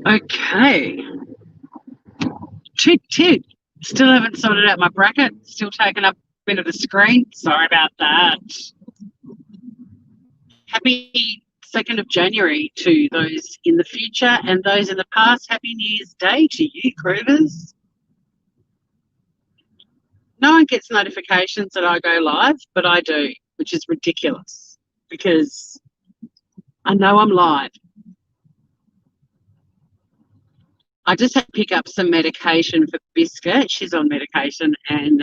Okay. Toot toot. Still haven't sorted out my bracket. Still taking up a bit of the screen. Sorry about that. Happy 2nd of January to those in the future and those in the past. Happy New Year's Day to you, Groovers. No one gets notifications that I go live, but I do, which is ridiculous because I know I'm live. I just had to pick up some medication for Biscuit. She's on medication, and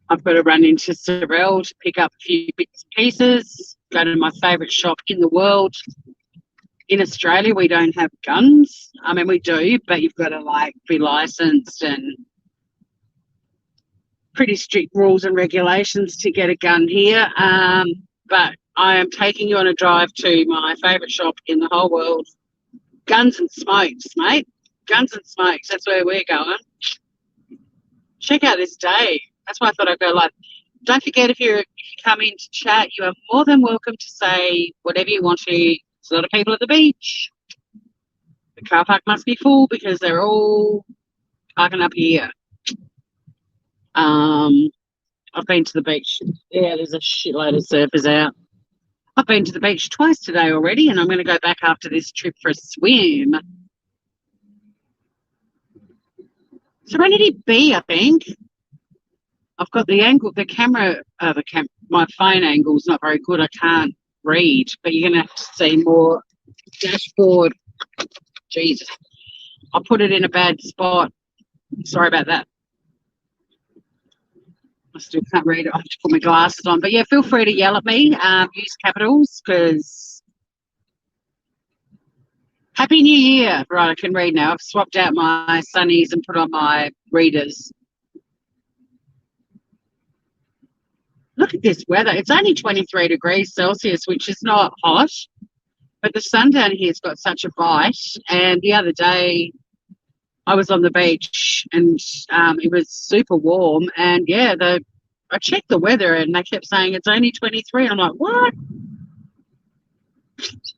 I've got to run into Sorrel to pick up a few bits and pieces, go to my favourite shop in the world. In Australia, we don't have guns. I mean, we do, but you've got to, be licensed and pretty strict rules and regulations to get a gun here. But I am taking you on a drive to my favourite shop in the whole world. Guns and Smokes, mate. Guns and Smokes. That's where we're going. Check out this day. That's why I thought I'd go live. Don't forget, if you come in to chat, you are more than welcome to say whatever you want to. There's a lot of people at the beach. The car park must be full because they're all parking up here. I've been to the beach. Yeah, there's a shitload of surfers out. I've been to the beach twice today already, and I'm going to go back after this trip for a swim. Serenity B, I think. I've got the angle, the camera, my phone angle's not very good. I can't read, but you're going to have to see more dashboard. Jesus. I put it in a bad spot. Sorry about that. I still can't read it. I have to put my glasses on. But, yeah, feel free to yell at me. Use capitals because Happy New Year. Right, I can read now. I've swapped out my sunnies and put on my readers. Look at this weather. It's only 23 degrees Celsius, which is not hot. But the sun down here has got such a bite. And the other day I was on the beach and it was super warm. And, yeah, I checked the weather and they kept saying it's only 23. I'm like, what? It's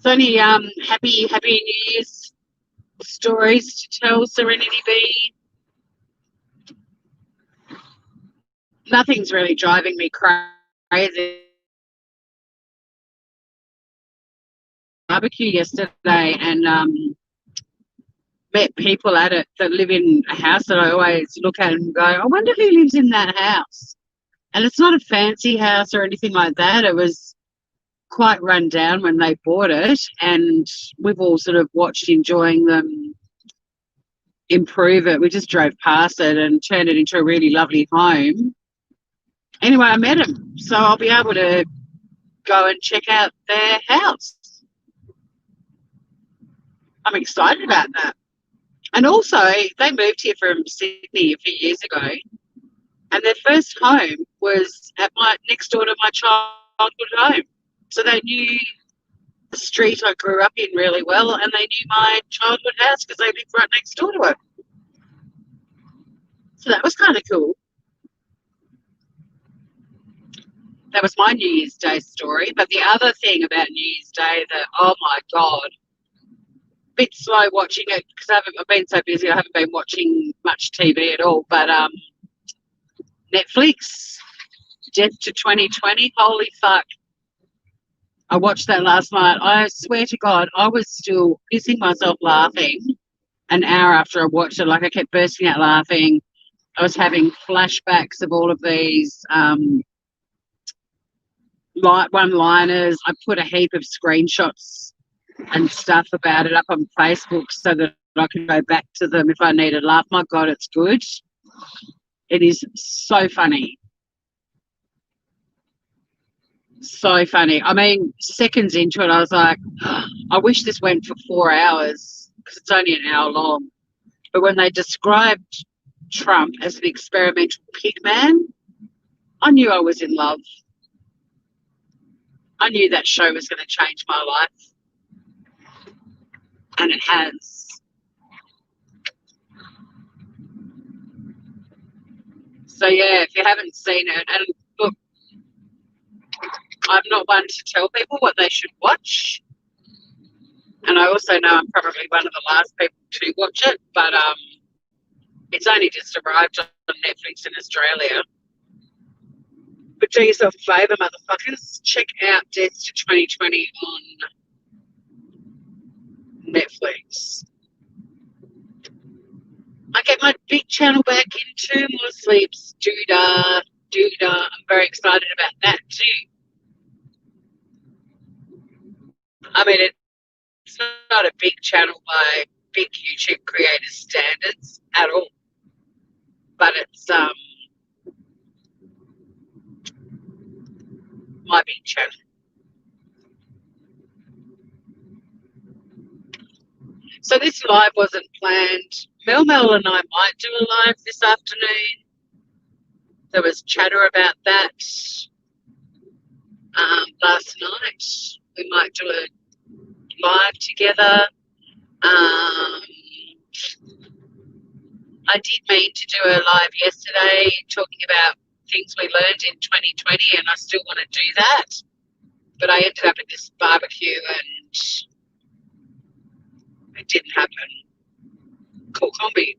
only happy New Year's stories to tell, Serenity B. Nothing's really driving me crazy. Barbecue yesterday and met people at it that live in a house that I always look at and go, I wonder who lives in that house. And it's not a fancy house or anything like that. It was quite run down when they bought it, and we've all sort of watched, enjoying them improve it. We just drove past it and turned it into a really lovely home. Anyway, I met him, so I'll be able to go and check out their house. I'm excited about that. And also, they moved here from Sydney a few years ago, and their first home was next door to my childhood home. So they knew the street I grew up in really well, and they knew my childhood house because they lived right next door to it. So that was kind of cool. That was my New Year's Day story. But the other thing about New Year's Day that, oh my God, bit slow watching it because I've been so busy. I haven't been watching much TV at all. But Netflix, Death to 2020, holy fuck. I watched that last night. I swear to God, I was still pissing myself laughing an hour after I watched it. Like, I kept bursting out laughing. I was having flashbacks of all of these one-liners. I put a heap of screenshots and stuff about it up on Facebook so that I can go back to them if I need a laugh. My God, it's good. It is so funny. So funny. I mean, seconds into it, I was like, I wish this went for 4 hours because it's only an hour long. But when they described Trump as an experimental pig man, I knew I was in love. I knew that show was going to change my life. And it has. So, yeah, if you haven't seen it, and look, I'm not one to tell people what they should watch. And I also know I'm probably one of the last people to watch it, but it's only just arrived on Netflix in Australia. But do yourself a favour, motherfuckers. Check out Death to 2020 on Netflix. I get my big channel back into more sleeps. Doodah. I'm very excited about that too. I mean, it's not a big channel by big YouTube creators' standards at all, but it's my big channel. So this live wasn't planned. Mel and I might do a live this afternoon. There was chatter about that last night. We might do a live together. I did mean to do a live yesterday talking about things we learned in 2020, and I still want to do that. But I ended up at this barbecue and it didn't happen. Cool combi.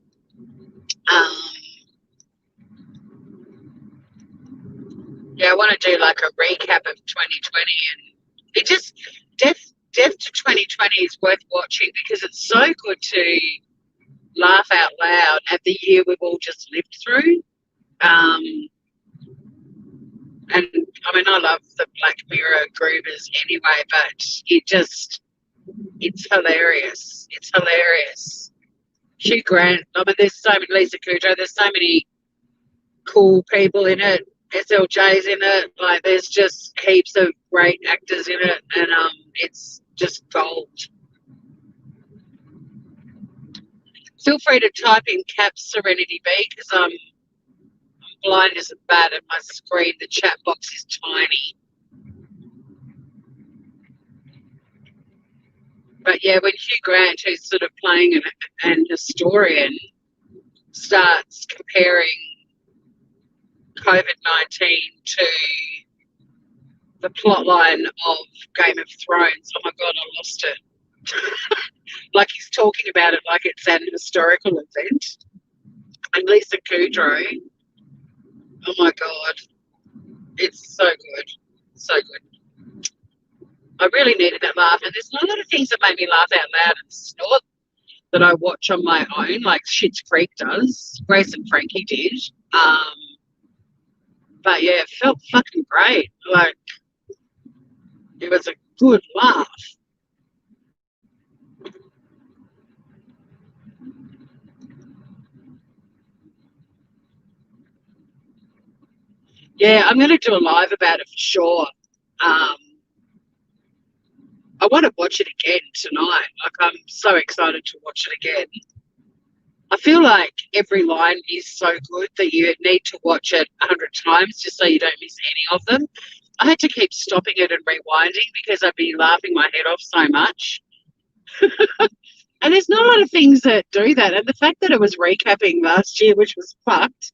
Yeah, I want to do like a recap of 2020, and it just Death to 2020 is worth watching because it's so good to laugh out loud at the year we've all just lived through. And I mean, I love the Black Mirror groovers anyway, but it's hilarious. It's hilarious. Hugh Grant, I mean, there's so many, Lisa Kudrow, there's so many cool people in it. SLJ's in it. Like, there's just heaps of great actors in it, and it's just gold. Feel free to type in caps Serenity B because I'm blind as a bat and my screen, the chat box is tiny. But yeah, when Hugh Grant, who's sort of playing an historian, starts comparing COVID-19 to the plotline of Game of Thrones, oh my God, I lost it. Like he's talking about it like it's an historical event. And Lisa Kudrow, oh my God, it's so good, so good. I really needed that laugh, and there's not a lot of things that make me laugh out loud and snort that I watch on my own, like Schitt's Creek does. Grace and Frankie did. But yeah, it felt fucking great. Like, it was a good laugh. Yeah, I'm going to do a live about it for sure. I want to watch it again tonight. Like, I'm so excited to watch it again. I feel like every line is so good that you need to watch it 100 times just so you don't miss any of them. I had to keep stopping it and rewinding because I'd be laughing my head off so much. And there's not a lot of things that do that. And the fact that it was recapping last year, which was fucked.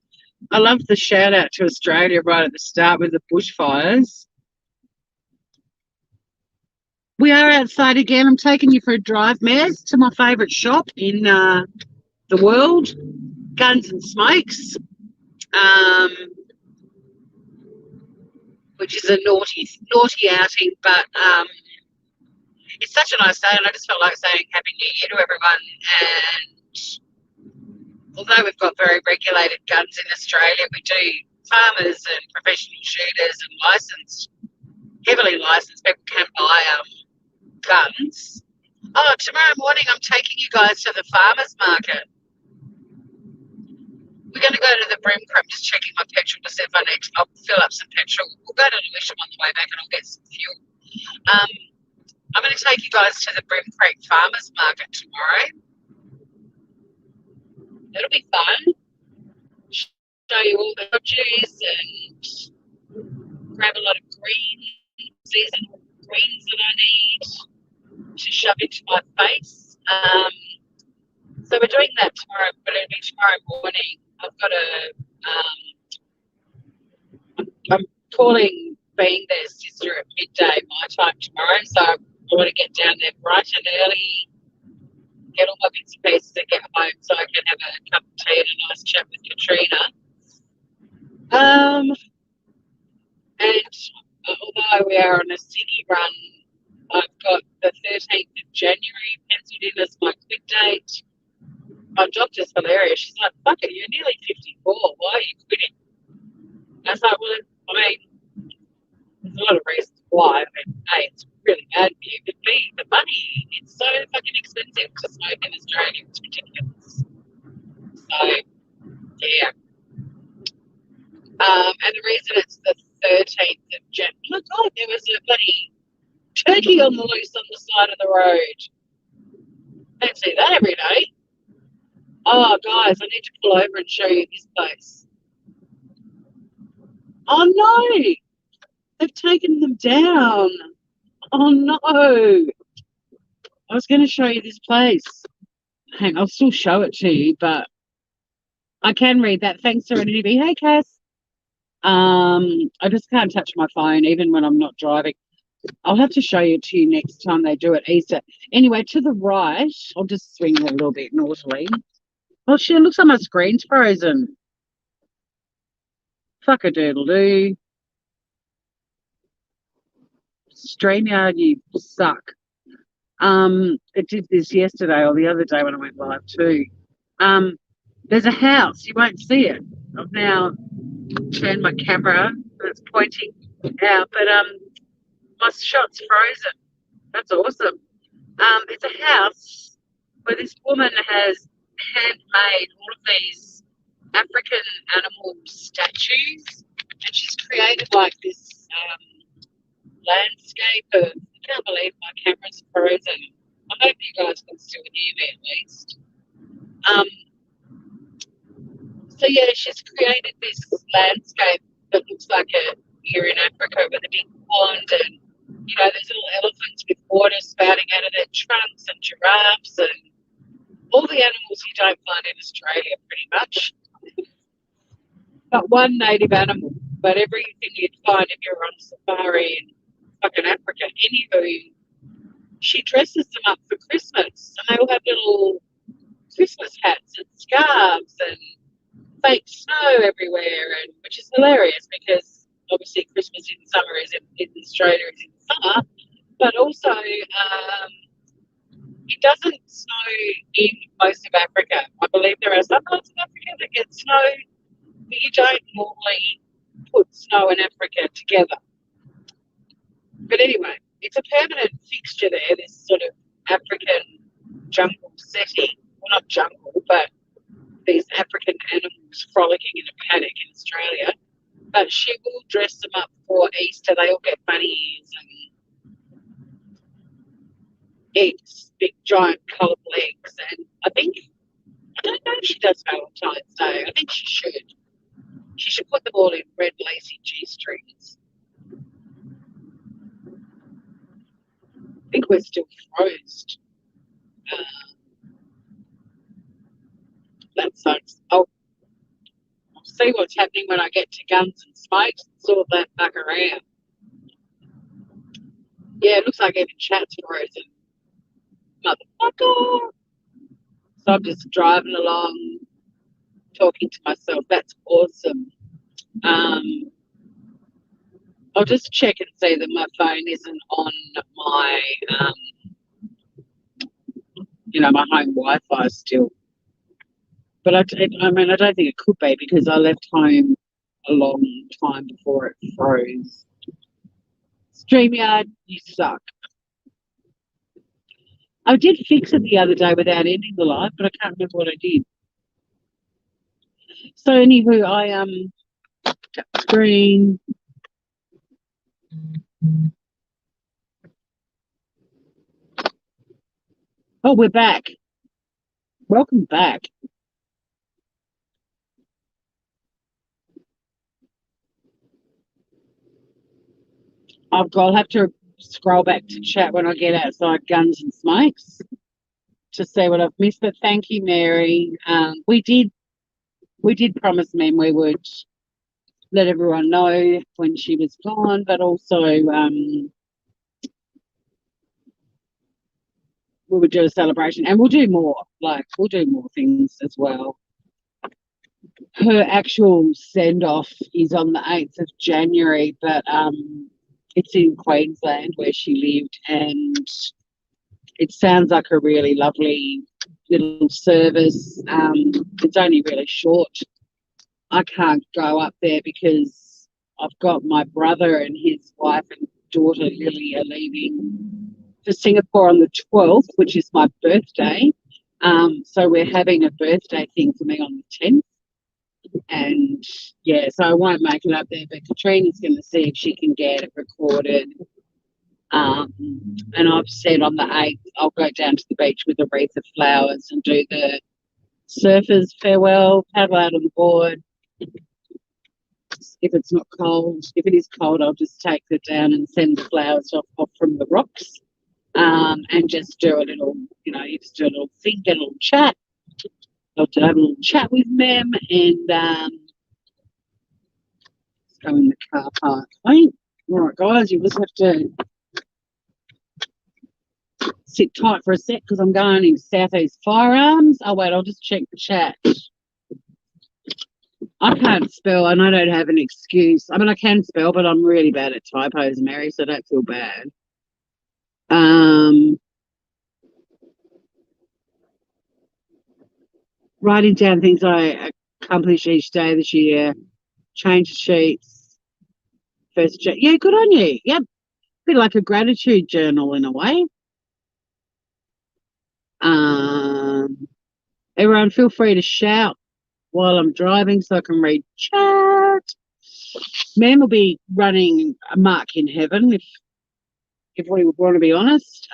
I love the shout out to Australia right at the start with the bushfires. We are outside again. I'm taking you for a drive, Mares, to my favourite shop in the world, Guns and Smokes, which is a naughty outing, but it's such a nice day, and I just felt like saying Happy New Year to everyone. And although we've got very regulated guns in Australia, we do farmers and professional shooters and heavily licensed people can buy guns. Oh, tomorrow morning I'm taking you guys to the farmers market. We're going to go to the Brimcrop, just checking my petrol to see if I'll fill up some petrol. We'll go to Lewisham on the way back and I'll get some fuel. I'm going to take you guys to the Brim Creek Farmers Market tomorrow. It'll be fun. Show you all the produce and grab a lot of seasonal greens that I need to shove into my face. So we're doing that tomorrow, but it'll be tomorrow morning. I've got I'm calling being their sister at midday my time tomorrow, so I want to get down there bright and early, get all my bits and pieces and get home so I can have a cup of tea and a nice chat with Katrina. Um, and although we are on a city run, I've got the 13th of January penciled in as my quit date. My doctor's hilarious. She's like, fuck it, you're nearly 54. Why are you quitting? I was like, well, I mean, there's a lot of reasons why. I mean, A, it's really bad for you, but B, the money, it's so fucking expensive to smoke in Australia. It's ridiculous. So, yeah. And the reason it's the 13th of January, oh my God, there was a bloody turkey on the loose on the side of the road. Don't see that every day. Oh, guys, I need to pull over and show you this place. Oh, no. They've taken them down. Oh, no. I was going to show you this place. Hang on, I'll still show it to you, but I can read that. Thanks, Serenity. Hey, Cass. I just can't touch my phone even when I'm not driving. I'll have to show you to you next time they do it Easter. Anyway, to the right, I'll just swing a little bit naughtily. Oh shit, looks like my screen's frozen. Fuck a doodle doo. StreamYard, you suck. It did this yesterday or the other day when I went live too. There's a house, you won't see it. I've now turned my camera and it's pointing out, but my shot's frozen. That's awesome. It's a house where this woman has handmade all of these African animal statues, and she's created like this landscape of. I can't believe my camera's frozen. I hope you guys can still hear me at least. So yeah, she's created this landscape that looks like you're in Africa with a big pond and there's little elephants with water spouting out of their trunks and giraffes and all the animals you don't find in Australia pretty much. But one native animal, but everything you'd find if you're on safari in fucking Africa. Anywho, she dresses them up for Christmas and they all have little Christmas hats and scarves and fake snow everywhere, and which is hilarious because obviously Christmas in summer is in Australia is in summer, but also it doesn't snow in most of Africa. I believe there are some parts of Africa that get snow, but you don't normally put snow in Africa together. But anyway, it's a permanent fixture there, this sort of African jungle setting. Well, not jungle, but these African animals frolicking in a paddock in Australia. But she will dress them up for Easter. They all get bunny ears and eggs, big giant colourful eggs. And I don't know if she does Valentine's Day. I think she should. She should put them all in red lacy G-strings. I think we're still frozen. That sucks. I'll see what's happening when I get to Guns and Smokes and sort that back around. Yeah, it looks like even chat's frozen. Motherfucker. So I'm just driving along, talking to myself. That's awesome. I'll just check and see that my phone isn't on my, my home Wi-Fi still. But I mean, I don't think it could be because I left home a long time before it froze. StreamYard, you suck. I did fix it the other day without ending the live, but I can't remember what I did. So anywho, I tap the screen. Oh, we're back. Welcome back. I'll have to scroll back to chat when I get outside Guns and Smokes to see what I've missed. But thank you, Mary. We did promise Mem we would let everyone know when she was gone, but also we would do a celebration, and we'll do more. Like, we'll do more things as well. Her actual send off is on the 8th of January, but it's in Queensland where she lived, and it sounds like a really lovely little service. It's only really short. I can't go up there because I've got my brother and his wife and daughter Lily are leaving for Singapore on the 12th, which is my birthday. So we're having a birthday thing for me on the 10th. And yeah, so I won't make it up there, but Katrina's going to see if she can get it recorded. And I've said on the 8th, I'll go down to the beach with a wreath of flowers and do the surfers farewell, paddle out on the board. If it's not cold, if it is cold, I'll just take her down and send the flowers off from the rocks. And just do a little, you just do a little thing, get a little chat. I'll have a little chat with Mem and go in the car park. All right, guys, you just have to sit tight for a sec because I'm going in Southeast Firearms. Oh, wait, I'll just check the chat. I can't spell and I don't have an excuse. I mean, I can spell, but I'm really bad at typos, Mary, so don't feel bad. Writing down things I accomplished each day this year, change the sheets, first check. Yeah, good on you. Yep. Bit like a gratitude journal in a way. Everyone feel free to shout while I'm driving so I can read chat. Ma'am will be running a mark in heaven if we want to be honest.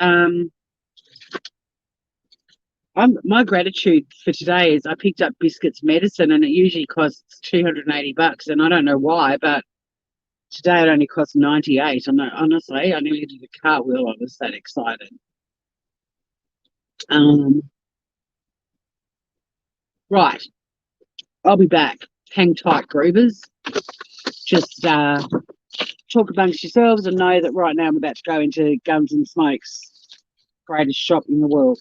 My gratitude for today is I picked up Biscuit's medicine and it usually costs $280 and I don't know why, but today it only cost 98. Honestly, I nearly did a cartwheel. I was that excited. Right. I'll be back. Hang tight, groovers. Just talk amongst yourselves and know that right now I'm about to go into Guns and Smokes, greatest shop in the world.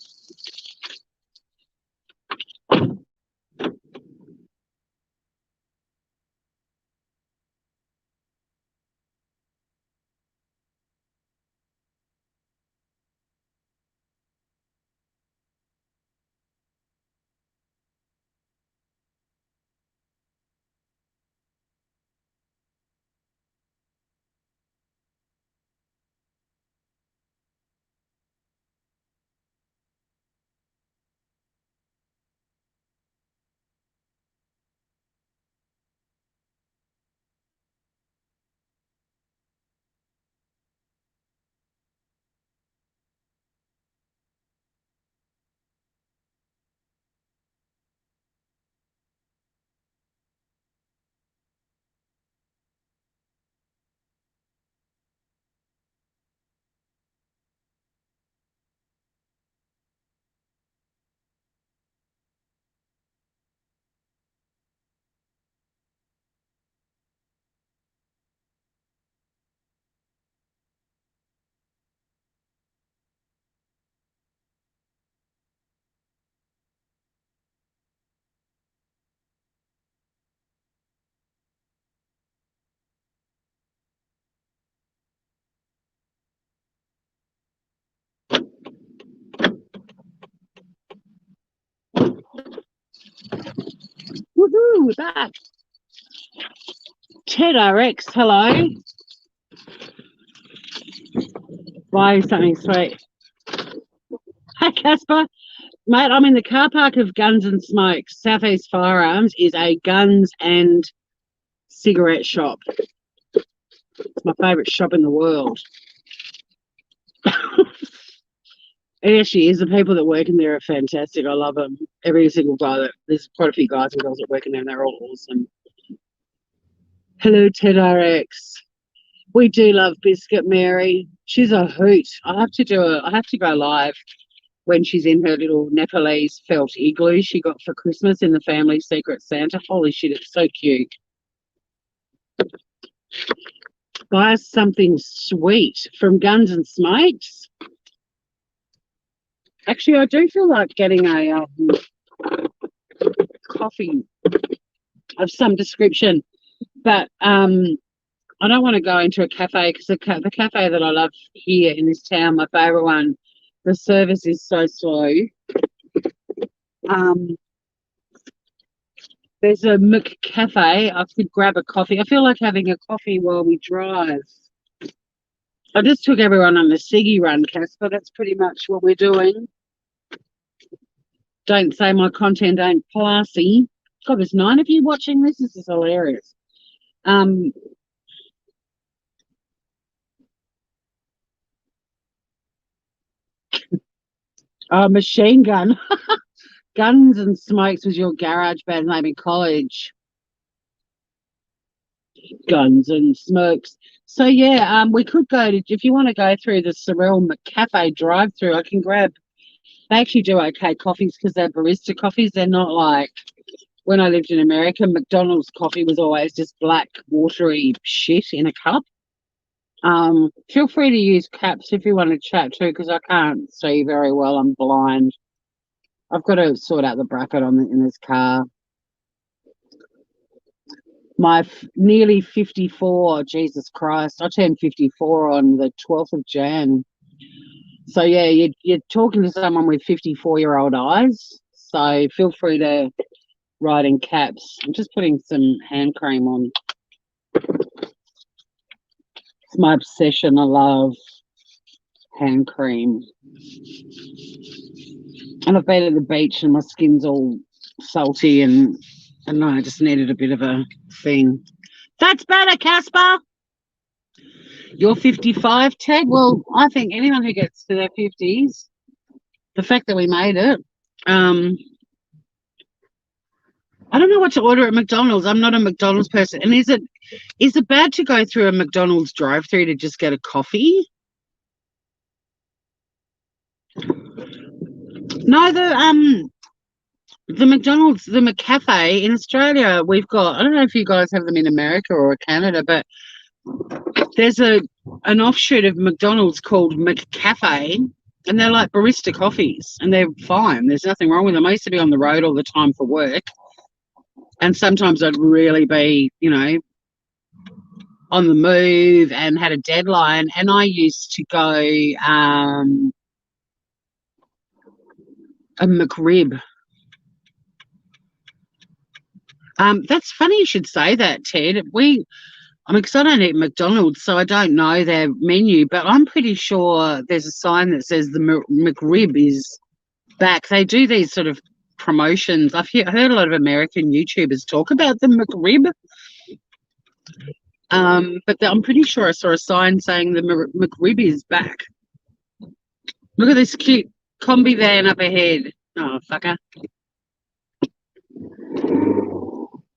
Woohoo, we're back. Ted RX, hello. Buy something sweet. Hey, Casper. Mate, I'm in the car park of Guns and Smokes. Southeast Firearms is a guns and cigarette shop. It's my favourite shop in the world. It actually is. The people that work in there are fantastic. I love them. Every single guy there's quite a few guys and girls that work in there and they're all awesome. Hello, Ted RX. We do love Biscuit Mary. She's a hoot. I have to go live when she's in her little Nepalese felt igloo she got for Christmas in the family secret Santa. Holy shit, it's so cute. Buy us something sweet from Guns and Smokes. Actually, I do feel like getting a coffee of some description, but I don't want to go into a cafe because the cafe that I love here in this town, my favourite one, the service is so slow. Um, there's a McCafe. I could grab a coffee. I feel like having a coffee while we drive. I just took everyone on the Siggy run, Casper. That's pretty much what we're doing. Don't say my content ain't classy. God, there's 9 of you watching this. This is hilarious. Machine Gun. Guns and Smokes was your garage band name in college. Guns and Smokes. So yeah, we could go to, if you want to go through the Sorrel McCafe drive-through, I can grab. They actually do okay coffees because they're barista coffees. They're not like when I lived in America. McDonald's coffee was always just black, watery shit in a cup. Feel free to use caps if you want to chat too, because I can't see very well. I'm blind. I've got to sort out the bracket in this car. My nearly 54, Jesus Christ. I turned 54 on the 12th of Jan. So, yeah, you're talking to someone with 54-year-old eyes. So feel free to write in caps. I'm just putting some hand cream on. It's my obsession. I love hand cream. And I've been at the beach and my skin's all salty and I just needed a bit of a thing. That's better, Casper. You're 55, Ted? Well, I think anyone who gets to their 50s, the fact that we made it, I don't know what to order at McDonald's. I'm not a McDonald's person. And is it bad to go through a McDonald's drive-through to just get a coffee? No, the McDonald's, the McCafe in Australia, we've got, I don't know if you guys have them in America or Canada, but there's an offshoot of McDonald's called McCafe, and they're like barista coffees, and they're fine. There's nothing wrong with them. I used to be on the road all the time for work, and sometimes I'd really be, on the move and had a deadline, and I used to go a McRib. That's funny you should say that, Ted. Because I don't eat McDonald's, so I don't know their menu, but I'm pretty sure there's a sign that says the McRib is back. They do these sort of promotions. I've heard a lot of American YouTubers talk about the McRib, but I'm pretty sure I saw a sign saying the McRib is back. Look at this cute combi van up ahead. Oh, fucker.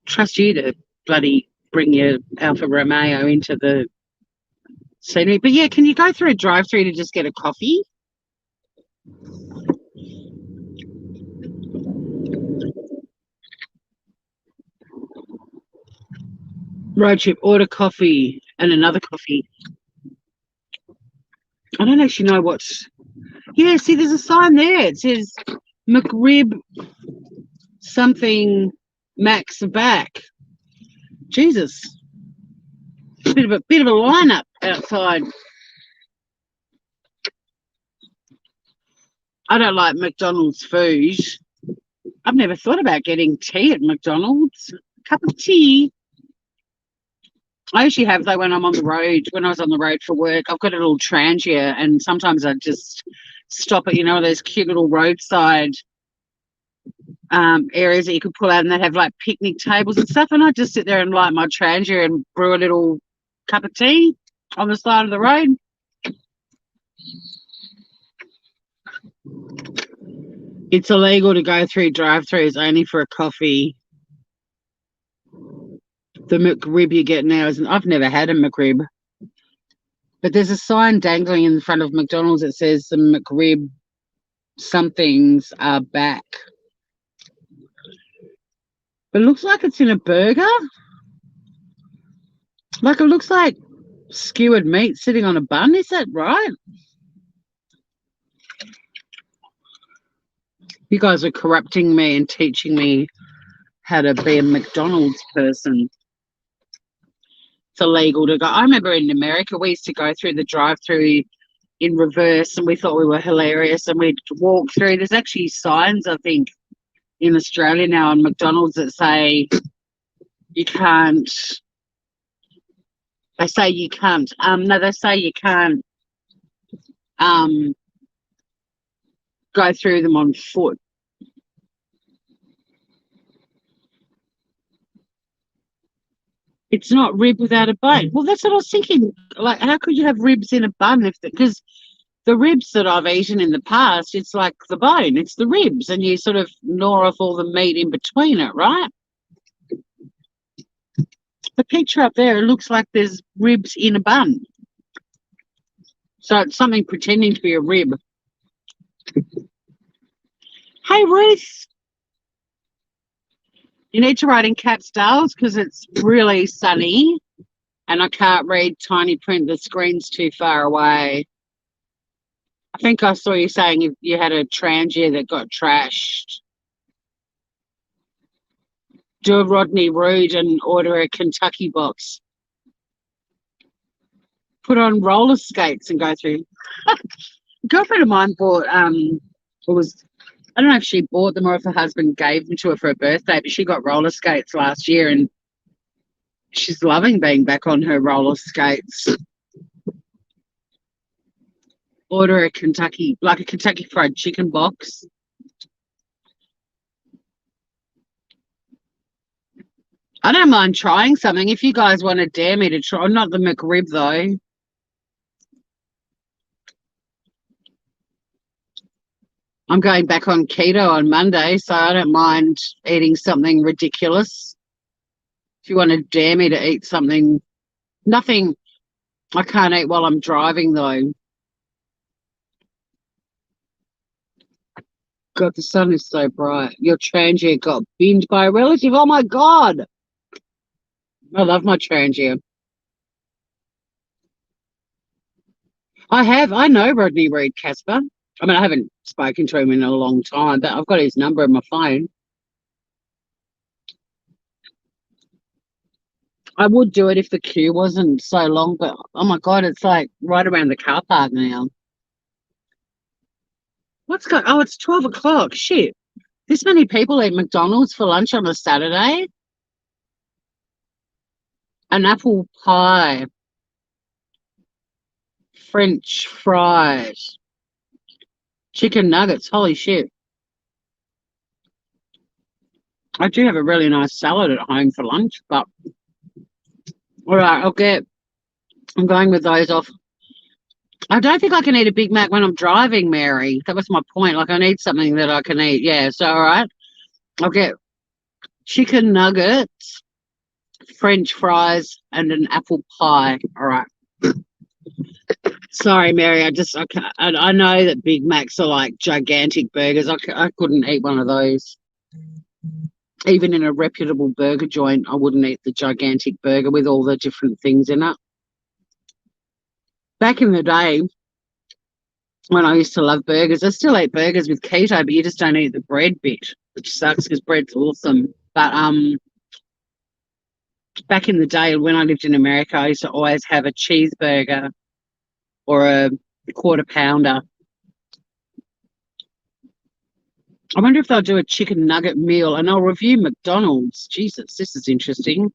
Trust you to bloody bring your Alfa Romeo into the scenery. But yeah, can you go through a drive-through to just get a coffee? Road trip, order coffee and another coffee. I don't actually know what's... Yeah, see, there's a sign there. It says McRib something Max back. Jesus. Bit of a lineup outside. I don't like McDonald's food. I've never thought about getting tea at McDonald's. A cup of tea. I usually have, though, when I'm on the road. When I was on the road for work, I've got a little Trangia, and sometimes I just stop at, those cute little roadside areas that you could pull out, and they'd have like picnic tables and stuff. And I just sit there and light my Trangia and brew a little cup of tea on the side of the road. It's illegal to go through drive-throughs only for a coffee. The McRib you get now is, I've never had a McRib, but there's a sign dangling in front of McDonald's that says the McRib somethings are back. But it looks like it's in a burger. Like, it looks like skewered meat sitting on a bun. Is that right? You guys are corrupting me and teaching me how to be a McDonald's person. It's illegal to go. I remember in America, we used to go through the drive-through in reverse, and we thought we were hilarious, and we'd walk through. There's actually signs, I think, in Australia now on McDonald's that say you can't. They say you can't. No, they say you can't go through them on foot. It's not rib without a bone. Well, that's what I was thinking. Like, how could you have ribs in a bun if because the ribs that I've eaten in the past, it's like the bone, it's the ribs, and you sort of gnaw off all the meat in between it, right? The picture up there, it looks like there's ribs in a bun. So it's something pretending to be a rib. Hey, Ruth, you need to write in capitals because it's really sunny and I can't read tiny print. The screen's too far away. I think I saw you saying you had a transier that got trashed. Do a Rodney Rude and order a Kentucky box. Put on roller skates and go through. A girlfriend of mine bought it was, I don't know if she bought them or if her husband gave them to her for her birthday, but she got roller skates last year and she's loving being back on her roller skates. Order a Kentucky Fried Chicken box. I don't mind trying something. If you guys want to dare me to try, not the McRib though. I'm going back on keto on Monday, so I don't mind eating something ridiculous. If you want to dare me to eat something, nothing I can't eat while I'm driving though. God, the sun is so bright. Your transier got binned by a relative. Oh my God. I love my transier. I know Rodney Reed, Casper. I mean, I haven't spoken to him in a long time, but I've got his number on my phone. I would do it if the queue wasn't so long, but oh my God, it's like right around the car park now. Oh, it's 12 o'clock. Shit. This many people eat McDonald's for lunch on a Saturday? An apple pie, French fries, chicken nuggets. Holy shit. I do have a really nice salad at home for lunch, but all right, I'm going with those off. I don't think I can eat a Big Mac when I'm driving, Mary. That was my point. Like, I need something that I can eat. Yeah, so all right. I'll get chicken nuggets, French fries, and an apple pie. All right. Sorry, Mary. I know that Big Macs are like gigantic burgers. I couldn't eat one of those. Even in a reputable burger joint, I wouldn't eat the gigantic burger with all the different things in it. Back in the day, when I used to love burgers, I still eat burgers with keto, but you just don't eat the bread bit, which sucks because bread's awesome. But back in the day when I lived in America, I used to always have a cheeseburger or a quarter pounder. I wonder if they'll do a chicken nugget meal, and I'll review McDonald's. Jesus, this is interesting.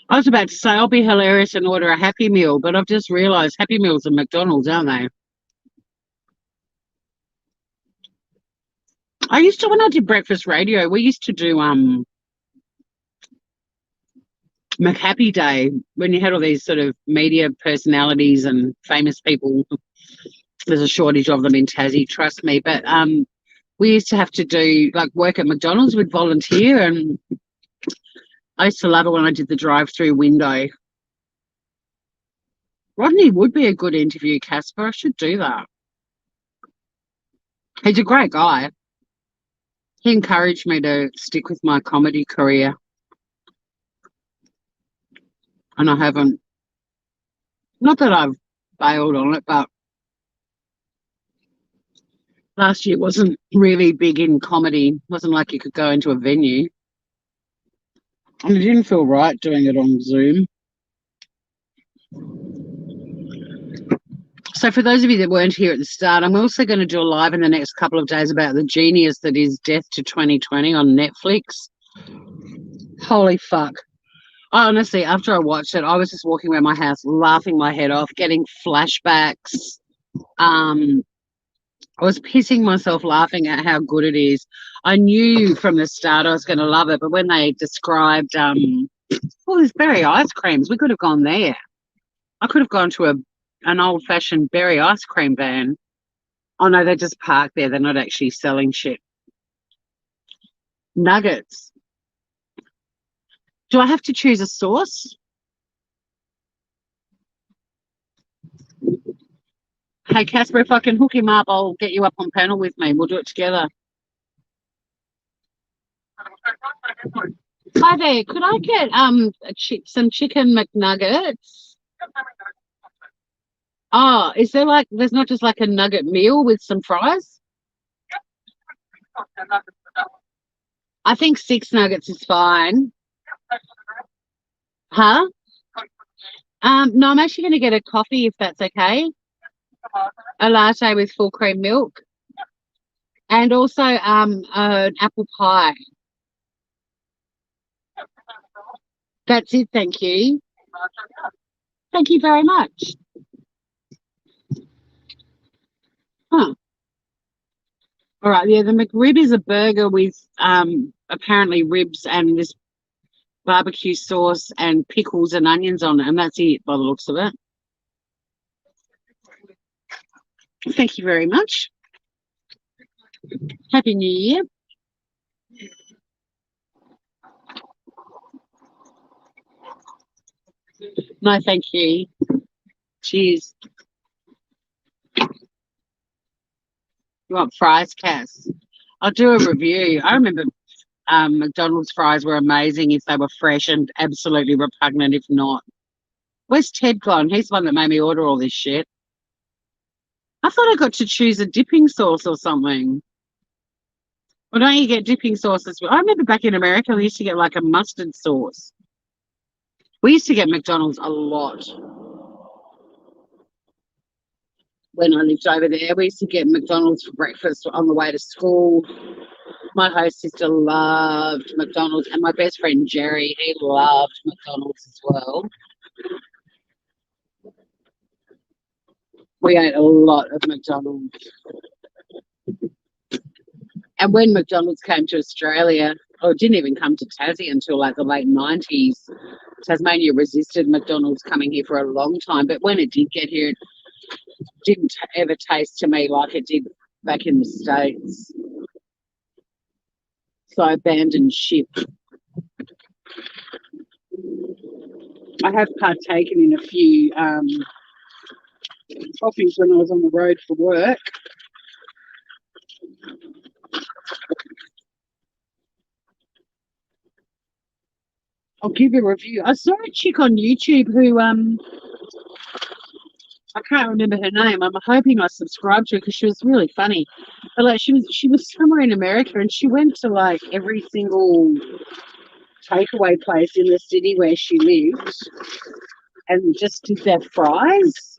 I was about to say I'll be hilarious and order a Happy Meal, but I've just realised Happy Meals are McDonald's, aren't they? When I did breakfast radio, we used to do McHappy Day when you had all these sort of media personalities and famous people. There's a shortage of them in Tassie, trust me. But we used to have to do like work at McDonald's with volunteer, and I used to love it when I did the drive-through window. Rodney would be a good interview, Casper. I should do that. He's a great guy. He encouraged me to stick with my comedy career, and I haven't. Not that I've bailed on it, but last year wasn't really big in comedy. It wasn't like you could go into a venue. And it didn't feel right doing it on Zoom. So for those of you that weren't here at the start, I'm also going to do a live in the next couple of days about the genius that is Death to 2020 on Netflix. Holy fuck. Honestly, after I watched it, I was just walking around my house laughing my head off, getting flashbacks. I was pissing myself laughing at how good it is. I knew from the start I was going to love it, but when they described, there's berry ice creams, we could have gone there. I could have gone to an old-fashioned berry ice cream van. Oh, no, they're just parked there. They're not actually selling shit. Nuggets. Do I have to choose a sauce? Hey, Casper, if I can hook him up, I'll get you up on panel with me. We'll do it together. Hi there. Could I get some chicken McNuggets? Oh, is there there's not just like a nugget meal with some fries? I think 6 nuggets is fine. Huh? No, I'm actually going to get a coffee if that's okay. A latte with full cream milk. And also an apple pie. That's it, thank you. Thank you very much. Huh. All right, yeah, the McRib is a burger with apparently ribs and this barbecue sauce and pickles and onions on it, and that's it by the looks of it. Thank you very much. Happy New Year. No, thank you. Cheers. You want fries, Cass? I'll do a review. I remember McDonald's fries were amazing if they were fresh and absolutely repugnant if not. Where's Ted gone? He's the one that made me order all this shit. I thought I got to choose a dipping sauce or something. Well, don't you get dipping sauces? I remember back in America, we used to get like a mustard sauce. We used to get McDonald's a lot when I lived over there. We used to get McDonald's for breakfast on the way to school. My host sister loved McDonald's, and my best friend Jerry, he loved McDonald's as well. We ate a lot of McDonald's. And when McDonald's came to Australia, or it didn't even come to Tassie until like the late 90s, Tasmania resisted McDonald's coming here for a long time. But when it did get here, it didn't ever taste to me like it did back in the States. So I abandoned ship. I have partaken in a few coffees when I was on the road for work. I'll give a review. I saw a chick on YouTube who I can't remember her name. I'm hoping I subscribed to her because she was really funny. But like she was somewhere in America and she went to like every single takeaway place in the city where she lived and just did their fries.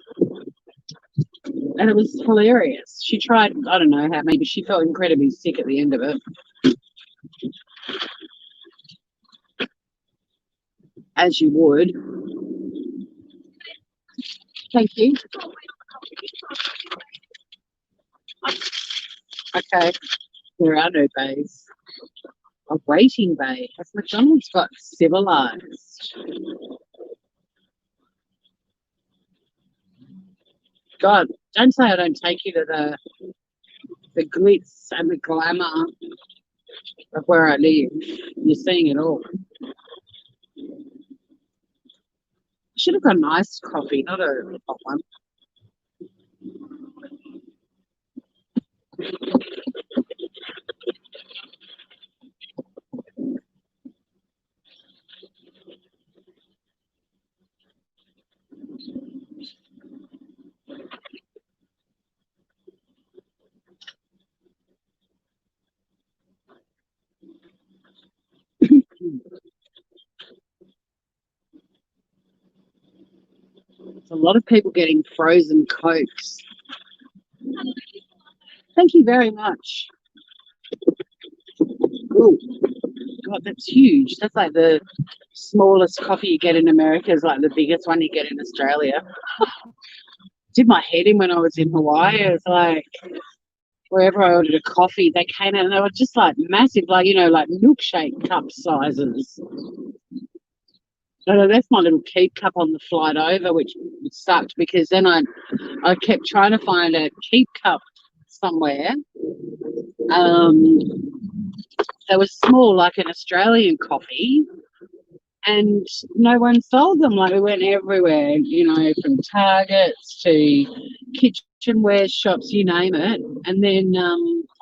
And it was hilarious. She tried, I don't know how, maybe she felt incredibly sick at the end of it. As you would. Thank you. Okay. There are no bays. A waiting bay. Has McDonald's got civilized? God, don't say I don't take you to the glitz and the glamour of where I live. You're seeing it all. I should have got an iced coffee, not a hot one. There's a lot of people getting frozen Cokes. Thank you very much. Ooh, God, that's huge. That's like the smallest coffee you get in America is like the biggest one you get in Australia. Did my head in when I was in Hawaii. It was like wherever I ordered a coffee, they came out and they were just like massive, like, you know, like milkshake cup sizes. So I left my little keep cup on the flight over, which sucked because then I kept trying to find a keep cup somewhere. They were small, like an Australian coffee, and no one sold them. Like we went everywhere, you know, from Targets to kitchenware shops, you name it. And then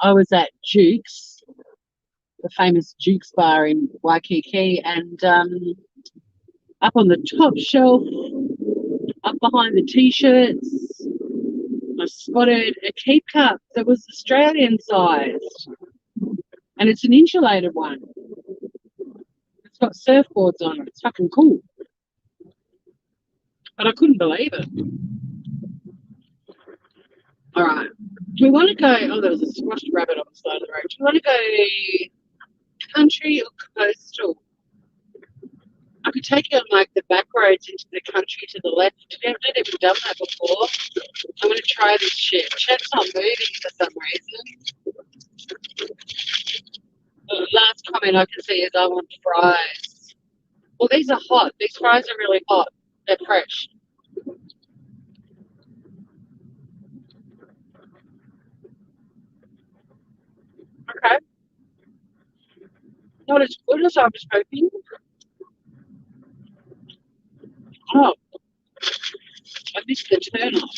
I was at Duke's, the famous Duke's bar in Waikiki, and up on the top shelf, up behind the t-shirts, I spotted a keep cup that was Australian sized, and it's an insulated one. It's got surfboards on it. It's fucking cool. But I couldn't believe it. All right. Do we want to go? Oh, there was a squashed rabbit on the side of the road. Do we want to go country or coastal? I could take you on like the back roads into the country to the left. I've never even done that before. I'm going to try this shit. Chat's not moving for some reason. The last comment I can see is I want fries. Well, these are hot. These fries are really hot. They're fresh. Okay. Not as good as I was hoping. Oh, I missed the turn off.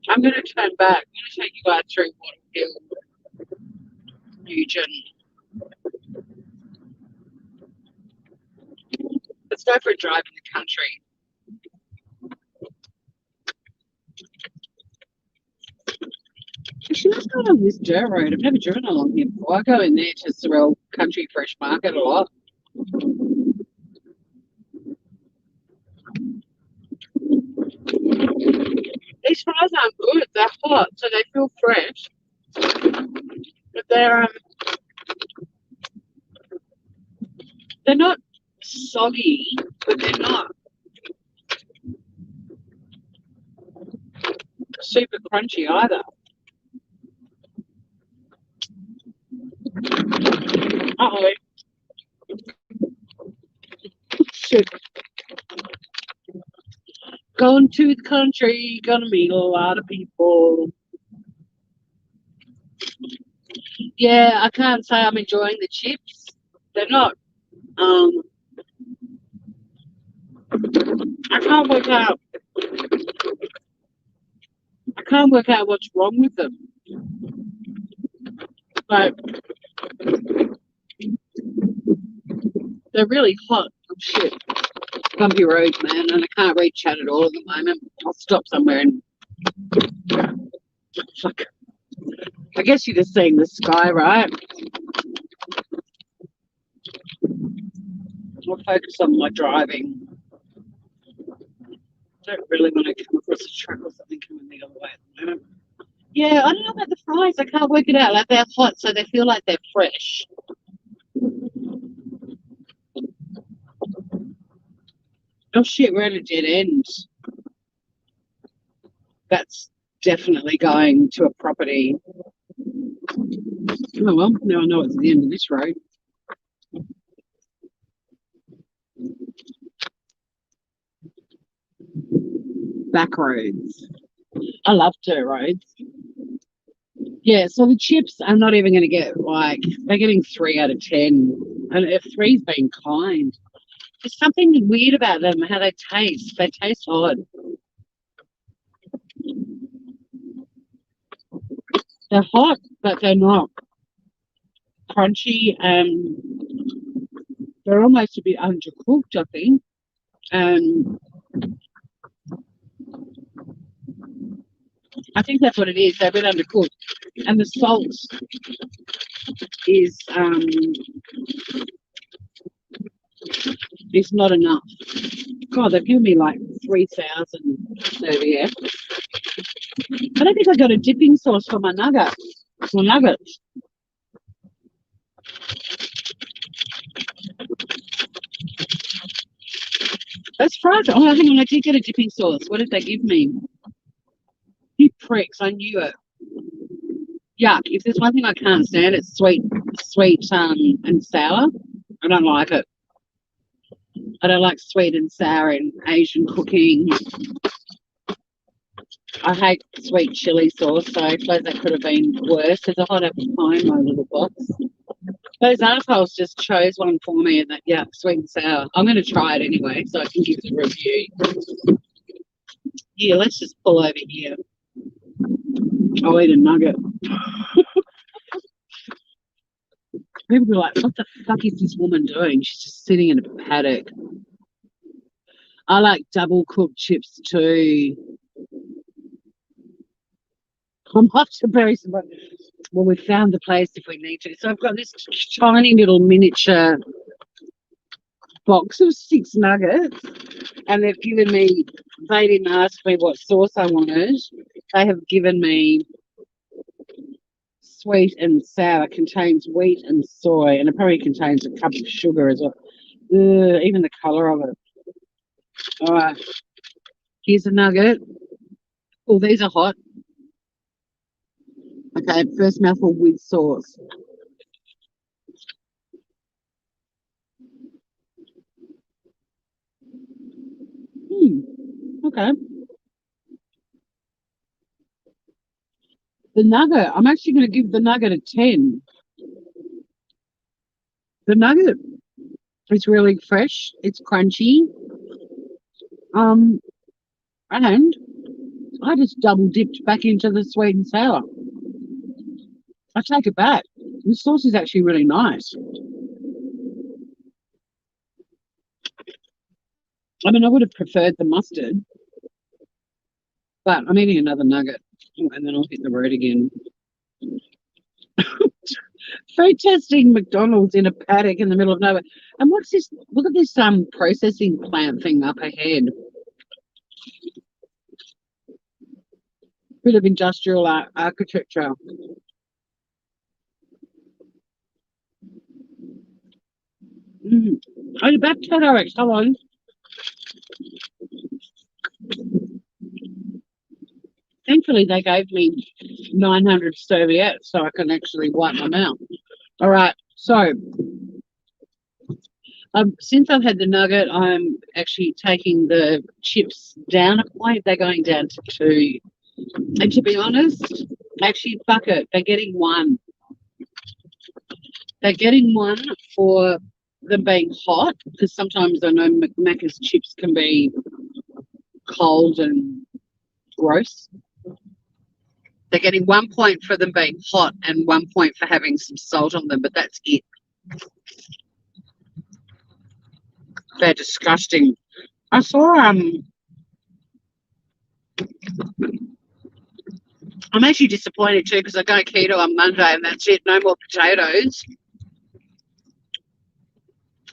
I'm going to turn back. I'm going to take you guys through Wattle Hill, Nugent. Let's go for a drive in the country. Actually, let's go on this dirt road. I've never driven along here before. I go in there to Sorrel Country Fresh Market a lot. These fries aren't good. They're hot, so they feel fresh. But they're not soggy, but they're not super crunchy either. Uh-oh. Shit. Going to the country, gonna meet a lot of people. Yeah, I can't say I'm enjoying the chips. They're not. I can't work out. I can't work out what's wrong with them. But they're really hot. Oh, shit. Bumpy roads, man, and I can't read chat at all at the moment. I'll stop somewhere and fuck. I guess you're just seeing the sky, right? I'll focus on my driving. I don't really want to come across a truck or something coming the other way at the moment. Yeah, I don't know about the fries. I can't work it out. Like, they're hot, so they feel like they're fresh. Oh shit, we're at a dead end. That's definitely going to a property. Oh well, now I know it's the end of this road. Back roads. I love dirt roads. Yeah, so the chips are not even going to get, like, they're getting 3 out of 10. And if 3's been kind. There's something weird about them, how they taste. They taste odd. They're hot, but they're not crunchy. They're almost a bit undercooked, I think. I think that's what it is. They're a bit undercooked. And the salt is not enough. God, they've given me like 3,000 serviettes. I don't think I got a dipping sauce for my nuggets. For nuggets. That's right. Oh, hang on, I did get a dipping sauce. What did they give me? You pricks, I knew it. Yuck. If there's one thing I can't stand, it's sweet, and sour. I don't like it. I don't like sweet and sour in Asian cooking. I hate sweet chili sauce, so I suppose that could have been worse. There's a hot apple pie in my little box. Those assholes just chose one for me, and that, yeah, sweet and sour. I'm going to try it anyway, so I can give it a review. Yeah, let's just pull over here. I'll eat a nugget. People be like, what the fuck is this woman doing? She's just sitting in a paddock. I like double cooked chips too. I'm off to bury somebody. Well, we found the place if we need to. So I've got this tiny little miniature box of 6 nuggets, and they've given me, they didn't ask me what sauce I wanted. They have given me sweet and sour, contains wheat and soy, and it probably contains a cup of sugar as well. Even the colour of it. All right, here's a nugget. Oh, these are hot. Okay, first mouthful with sauce. Okay. The nugget, I'm actually going to give the nugget a 10. The nugget is really fresh. It's crunchy. And I just double dipped back into the sweet and sour. I take it back. The sauce is actually really nice. I mean, I would have preferred the mustard, but I'm eating another nugget, and then I'll hit the road again. Food testing McDonald's in a paddock in the middle of nowhere. And what's this? Look at this processing plant thing up ahead. Bit of industrial architecture. Oh, you're back to Alex. Hold on. Thankfully, they gave me 900 serviettes so I can actually wipe my mouth. All right. So, since I've had the nugget, I'm actually taking the chips down a point. They're going down to 2. And to be honest, actually, fuck it. They're getting 1. They're getting 1 for them being hot, because sometimes I know Macca's chips can be cold and gross. They're getting 1 point for them being hot and 1 point for having some salt on them, but that's it. They're disgusting. I saw I'm actually disappointed too, because I go keto on Monday and that's it. No more potatoes.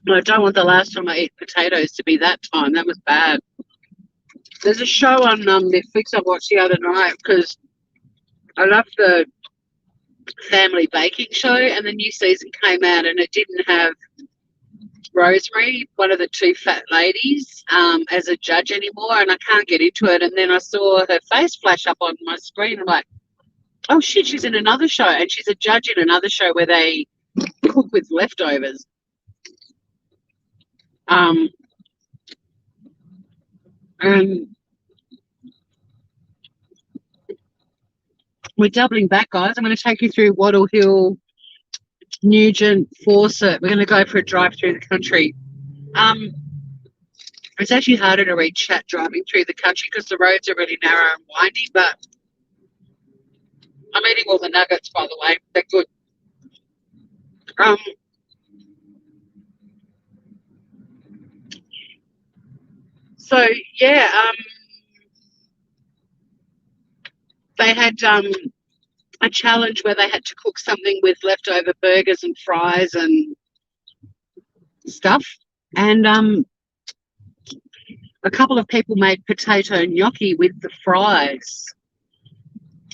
I don't want the last time I eat potatoes to be that time. That was bad. There's a show on Netflix I watched the other night because I love the family baking show, and the new season came out and it didn't have Rosemary, one of the 2 fat ladies, as a judge anymore, and I can't get into it. And then I saw her face flash up on my screen. I'm like, oh shit, she's in another show, and she's a judge in another show where they cook with leftovers. And we're doubling back, guys. I'm going to take you through Wattle Hill, Nugent, Fawcett. We're going to go for a drive through the country. It's actually harder to read chat driving through the country because the roads are really narrow and windy, but I'm eating all the nuggets, by the way. They're good. So, yeah, they had a challenge where they had to cook something with leftover burgers and fries and stuff. And a couple of people made potato gnocchi with the fries,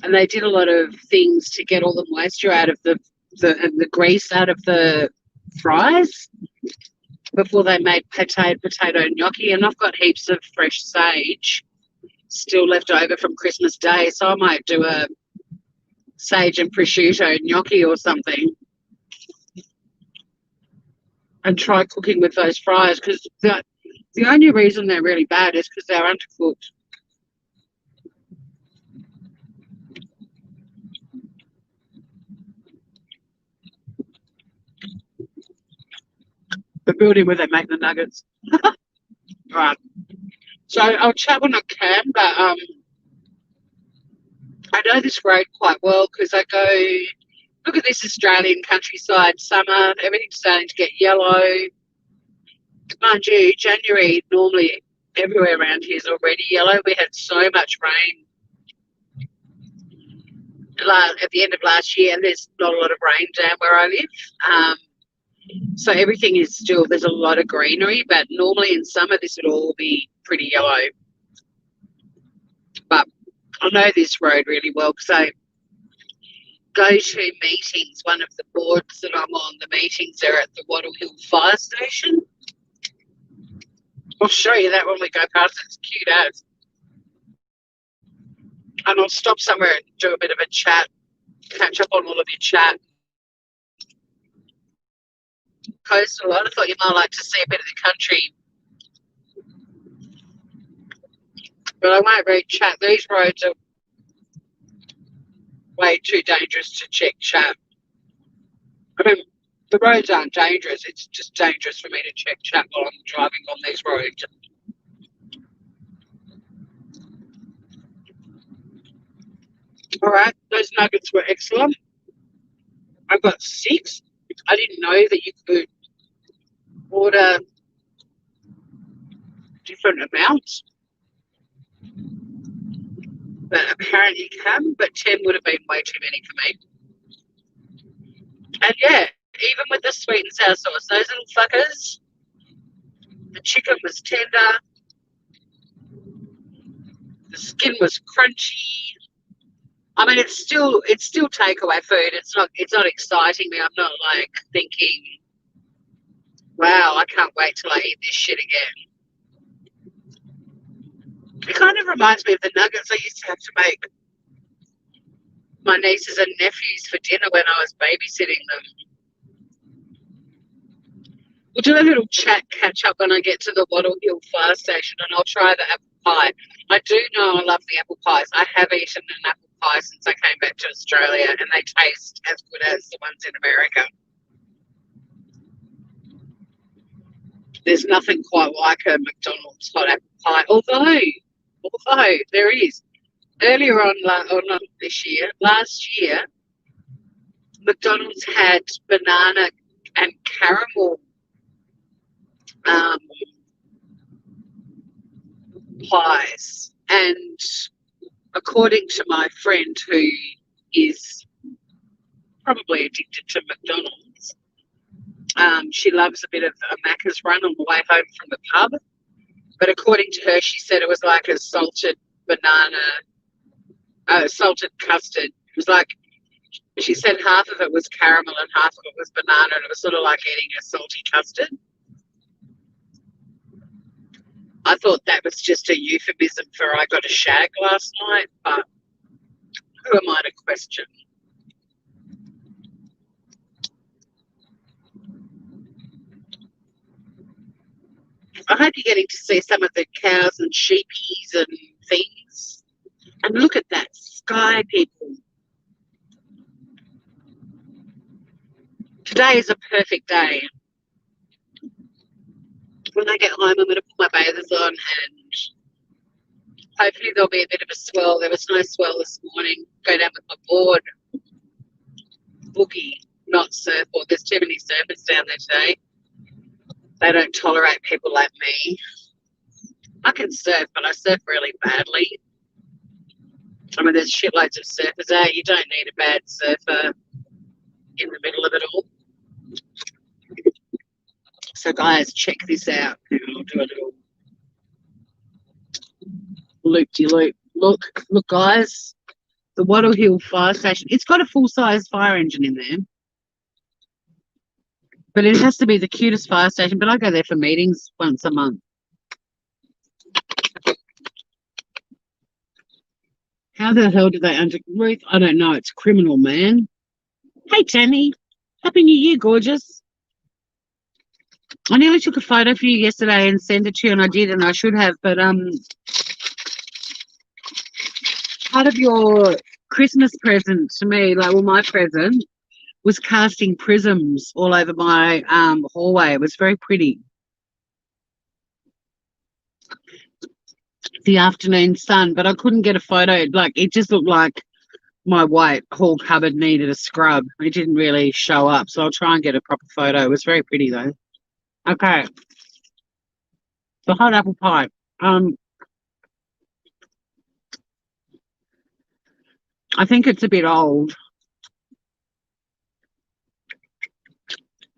and they did a lot of things to get all the moisture out of the grease out of the fries before they made potato gnocchi. And I've got heaps of fresh sage still left over from Christmas Day, so I might do a sage and prosciutto gnocchi or something and try cooking with those fries, because the only reason they're really bad is because they're undercooked. The building where they make the nuggets. Right. So I'll chat when I can, but I know this road quite well because I go, look at this Australian countryside, summer, everything's starting to get yellow. Mind you, January normally everywhere around here is already yellow. We had so much rain at the end of last year, and there's not a lot of rain down where I live. So everything is still, there's a lot of greenery, but normally in summer this would all be pretty yellow. But I know this road really well because I go to meetings. One of the boards that I'm on, the meetings are at the Wattle Hill Fire Station. I'll show you that when we go past. It's cute as. And I'll stop somewhere and do a bit of a chat, catch up on all of your chat. Coast a lot. I thought you might like to see a bit of the country. But I won't really chat. These roads are way too dangerous to check chat. I mean, the roads aren't dangerous. It's just dangerous for me to check chat while I'm driving on these roads. All right, those nuggets were excellent. I've got 6. I didn't know that you could order different amounts, but apparently you can. But 10 would have been way too many for me. And yeah, even with the sweet and sour sauce, those little fuckers, the chicken was tender, the skin was crunchy. I mean, it's still takeaway food. It's not exciting me. I'm not like thinking, wow, I can't wait till I eat this shit again. It kind of reminds me of the nuggets I used to have to make my nieces and nephews for dinner when I was babysitting them. We'll do a little chat catch up when I get to the Wattle Hill Fire Station, and I'll try the apple pie. I do know I love the apple pies. I have eaten an apple pie since I came back to Australia, and they taste as good as the ones in America. There's nothing quite like a McDonald's hot apple pie, although there is. Earlier on, or not this year, last year, McDonald's had banana and caramel pies, and according to my friend who is probably addicted to McDonald's, she loves a bit of a Macca's run on the way home from the pub. But according to her, she said it was like a salted salted custard. It was like, she said half of it was caramel and half of it was banana, and it was sort of like eating a salty custard. I thought that was just a euphemism for I got a shag last night, but who am I to question? I hope you're getting to see some of the cows and sheepies and things. And look at that sky, people. Today is a perfect day. When I get home, I'm going to put my bathers on, and hopefully there'll be a bit of a swell. There was no swell this morning. Go down with my board. Boogie, not surfboard. There's too many surfers down there today. They don't tolerate people like me. I can surf, but I surf really badly. I mean, there's shitloads of surfers out. You don't need a bad surfer in the middle of it all. So, guys, check this out. I'll do a little loop-de-loop. Look, guys. The Wattle Hill Fire Station. It's got a full-size fire engine in there. But it has to be the cutest fire station. But I go there for meetings once a month. How the hell did they Ruth? I don't know. It's criminal, man. Hey, Tammy. Happy New Year, gorgeous. I nearly took a photo for you yesterday and sent it to you, and I did, and I should have. But part of your Christmas present to me, my present, was casting prisms all over my hallway. It was very pretty. The afternoon sun, but I couldn't get a photo. It just looked like my white hall cupboard needed a scrub. It didn't really show up, so I'll try and get a proper photo. It was very pretty though. Okay, the hot apple pie. I think it's a bit old.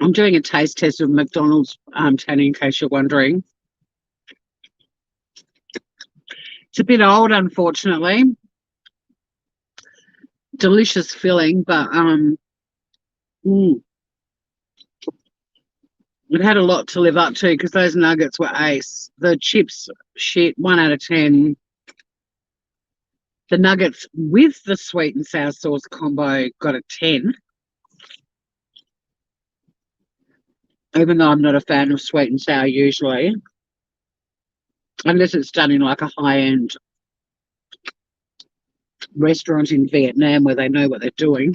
I'm doing a taste test of McDonald's Tanny, in case you're wondering. It's a bit old, unfortunately. Delicious filling, but it had a lot to live up to because those nuggets were ace. The chips, shit, 1 out of 10. The nuggets with the sweet and sour sauce combo got a 10. Even though I'm not a fan of sweet and sour usually. Unless it's done in like a high-end restaurant in Vietnam where they know what they're doing.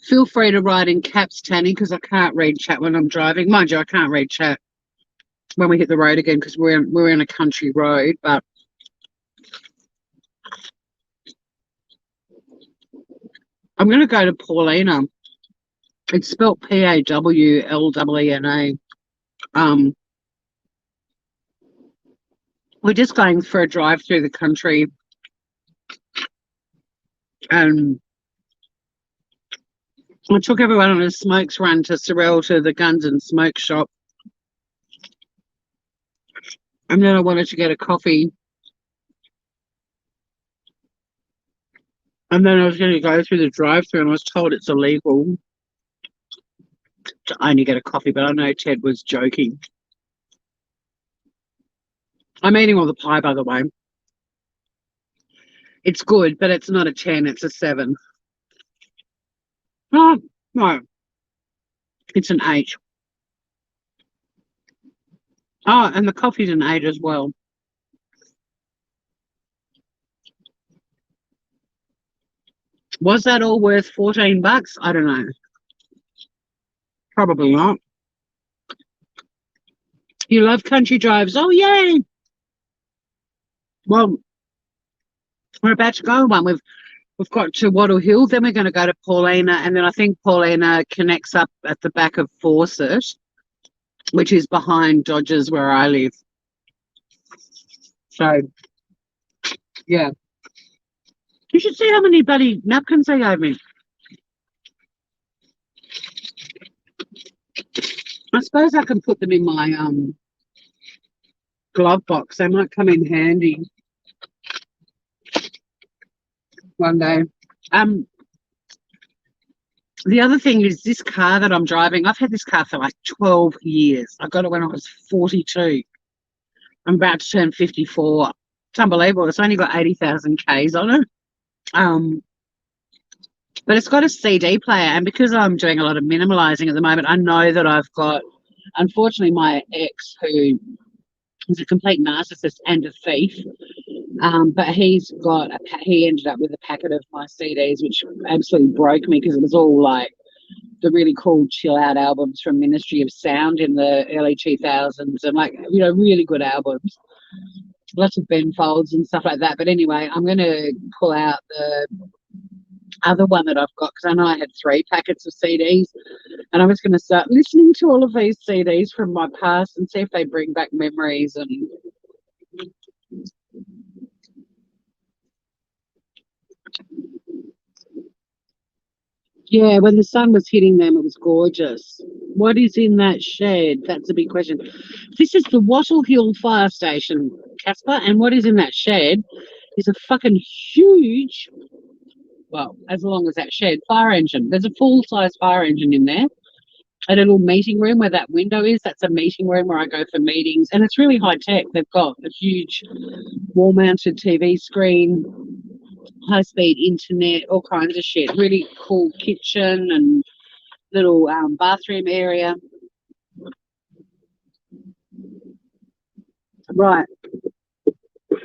Feel free to write in caps, Tanny, because I can't read chat when I'm driving. Mind you, I can't read chat when we hit the road again because we're in a country road, but I'm going to go to Paulina. It's spelled Pawlena. We're just going for a drive through the country, and I took everyone on a smokes run to Sorrel to the Guns and Smoke shop, and then I wanted to get a coffee, and then I was going to go through the drive-through, and I was told it's illegal to only get a coffee, but I know Ted was joking. I'm eating all the pie, by the way. It's good, but it's not a 10, it's a 7. Oh, no. It's an 8. Oh, and the coffee's an 8 as well. Was that all worth $14? I don't know. Probably not. You love country drives? Oh, yay! Well, we're about to go on one. We've got to Wattle Hill, then we're going to go to Paulina, and then I think Paulina connects up at the back of Fawcett, which is behind Dodgers where I live. So, yeah. You should see how many bloody napkins they gave me. I suppose I can put them in my glove box. They might come in handy one day. The other thing is this car that I'm driving. I've had this car for like 12 years. I got it when I was 42. I'm about to turn 54. It's unbelievable. It's only got 80,000 Ks on it. But it's got a CD player, and because I'm doing a lot of minimalising at the moment, I know that I've got, unfortunately, my ex, who is a complete narcissist and a thief, but he ended up with a packet of my CDs, which absolutely broke me because it was all like the really cool chill out albums from Ministry of Sound in the early 2000s, and really good albums. Lots of Ben Folds and stuff like that. But anyway, I'm going to pull out the other one that I've got because I know I had 3 packets of CDs, and I'm just going to start listening to all of these CDs from my past and see if they bring back memories. And Yeah, when the sun was hitting them, it was gorgeous. What is in that shed? That's a big question. This is the Wattle Hill Fire Station, Casper, and what is in that shed is a fucking huge, well, as long as that shed, fire engine. There's a full-size fire engine in there. A little meeting room where that window is, that's a meeting room where I go for meetings, and it's really high tech. They've got a huge wall-mounted TV screen, high-speed internet, all kinds of shit. Really cool kitchen and little bathroom area. Right,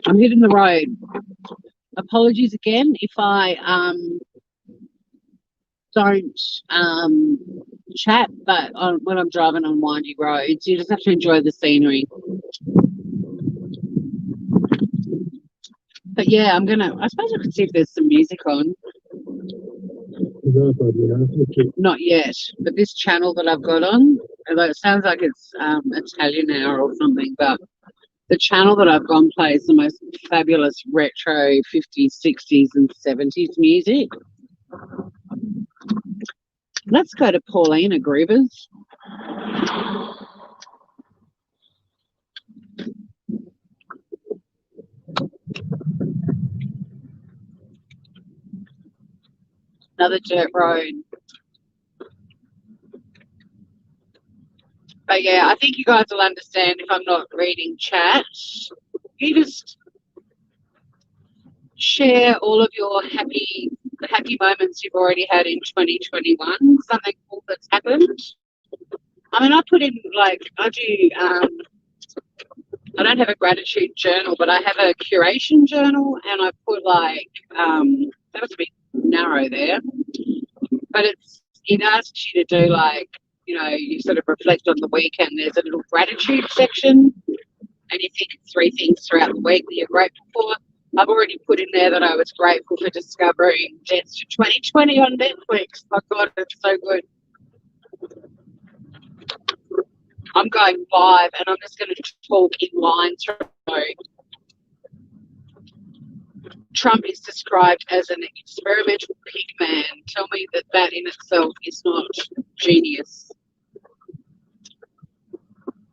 I'm hitting the road. Apologies again if I don't chat, but when I'm driving on windy roads, you just have to enjoy the scenery. But yeah, I suppose I could see if there's some music on. Not yet, but this channel that I've got on, although it sounds like it's Italian now or something, but the channel that I've gone plays the most fabulous retro 50s, 60s, and 70s music. Let's go to Paulina Groovers. Another dirt road. But yeah, I think you guys will understand if I'm not reading chat. You just share all of your happy moments you've already had in 2021, something cool that's happened. I mean, I put in, like, I do, I don't have a gratitude journal, but I have a curation journal, and I put, like, that was a bit narrow there, but it asks you to do, like, you sort of reflect on the week, and there's a little gratitude section, and you think of 3 things throughout the week that you're grateful for. I've already put in there that I was grateful for discovering Debts to 2020 on Netflix. My God, it's so good. I'm going live, and I'm just going to talk in lines. Trump is described as an experimental pig man. Tell me that in itself is not genius.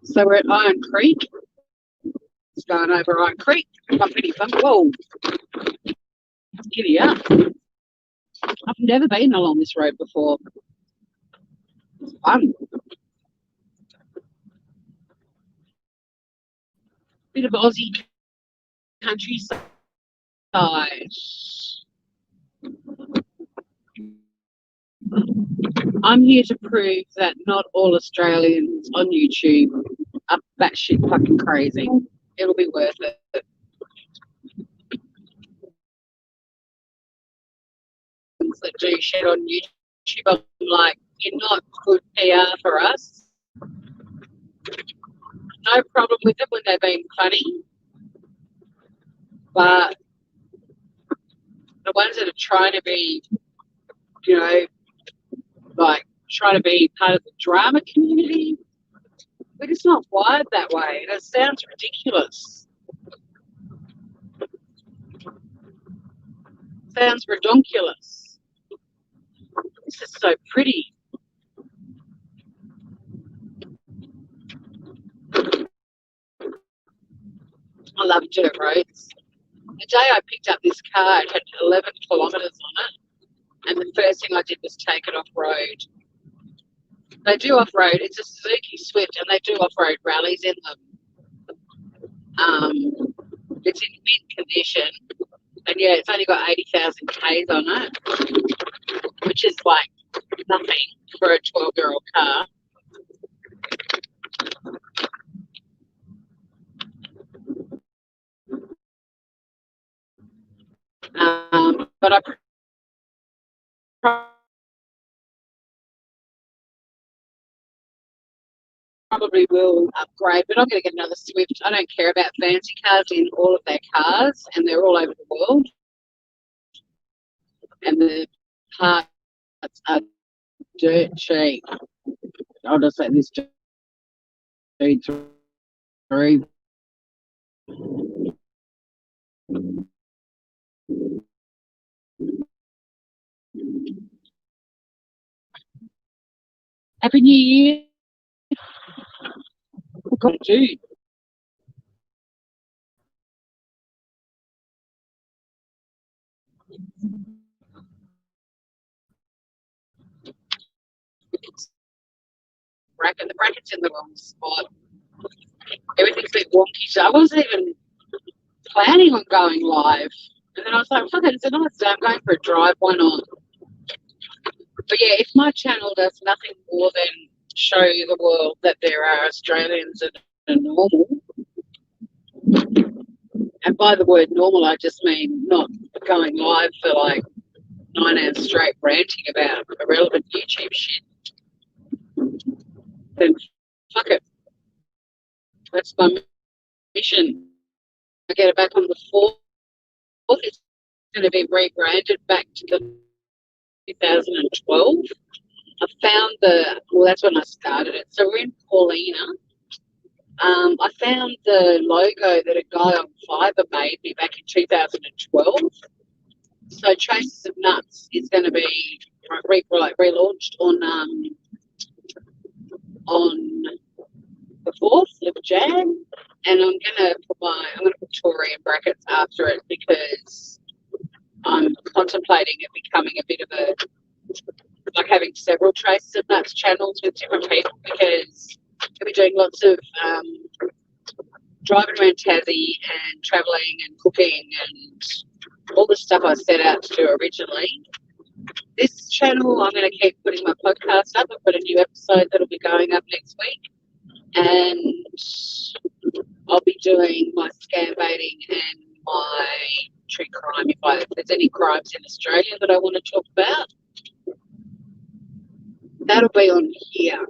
So we're at Iron Creek. It's going over Iron Creek. Bumpity bump. Whoa. Giddy up. I've never been along this road before. It's fun. Bit of Aussie countryside. I'm here to prove that not all Australians on YouTube are batshit fucking crazy. It'll be worth it. That do shit on YouTube, I'm like, you're not good PR for us. No problem with it when they're being funny, but the ones that are trying to be, like trying to be part of the drama community, we're just not wired that way. It sounds ridiculous. Sounds redonkulous. This is so pretty. I love dirt roads. The day I picked up this car, it had 11 kilometres on it, and the first thing I did was take it off road. They do off road. It's a Suzuki Swift, and they do off road rallies in them. It's in mint condition, and yeah, it's only got 80,000 Ks on it, which is like nothing for a 12-year-old car. But I probably will upgrade, but I'm going to get another Swift. I don't care about fancy cars in all of their cars, and they're all over the world. And the parts are dirt cheap. I'll just let this dude through. Happy New Year. Oh, God, dude. The bracket's in the wrong spot. Everything's been wonky. So I wasn't even planning on going live. And then I was like, fuck it, it's a nice day. I'm going for a drive. Why not? But yeah, if my channel does nothing more than show the world that there are Australians that are normal, and by the word normal, I just mean not going live for like 9 hours straight ranting about irrelevant YouTube shit, then fuck it. That's my mission. I get it back on the 4th. It's going to be rebranded back to the 2012. I found well, that's when I started it. So we're in Paulina. I found the logo that a guy on Fiverr made me back in 2012. So Traces of Nuts is going to be relaunched on the 4th of Jan, and I'm going to put Tory in brackets after it because I'm contemplating it becoming a bit of a, like having several Traces of Nuts channels with different people, because I'll be doing lots of driving around Tassie and travelling and cooking and all the stuff I set out to do originally. This channel, I'm going to keep putting my podcast up. I've got a new episode that'll be going up next week, and I'll be doing my scam baiting and my true crime. If there's any crimes in Australia that I want to talk about, that'll be on here.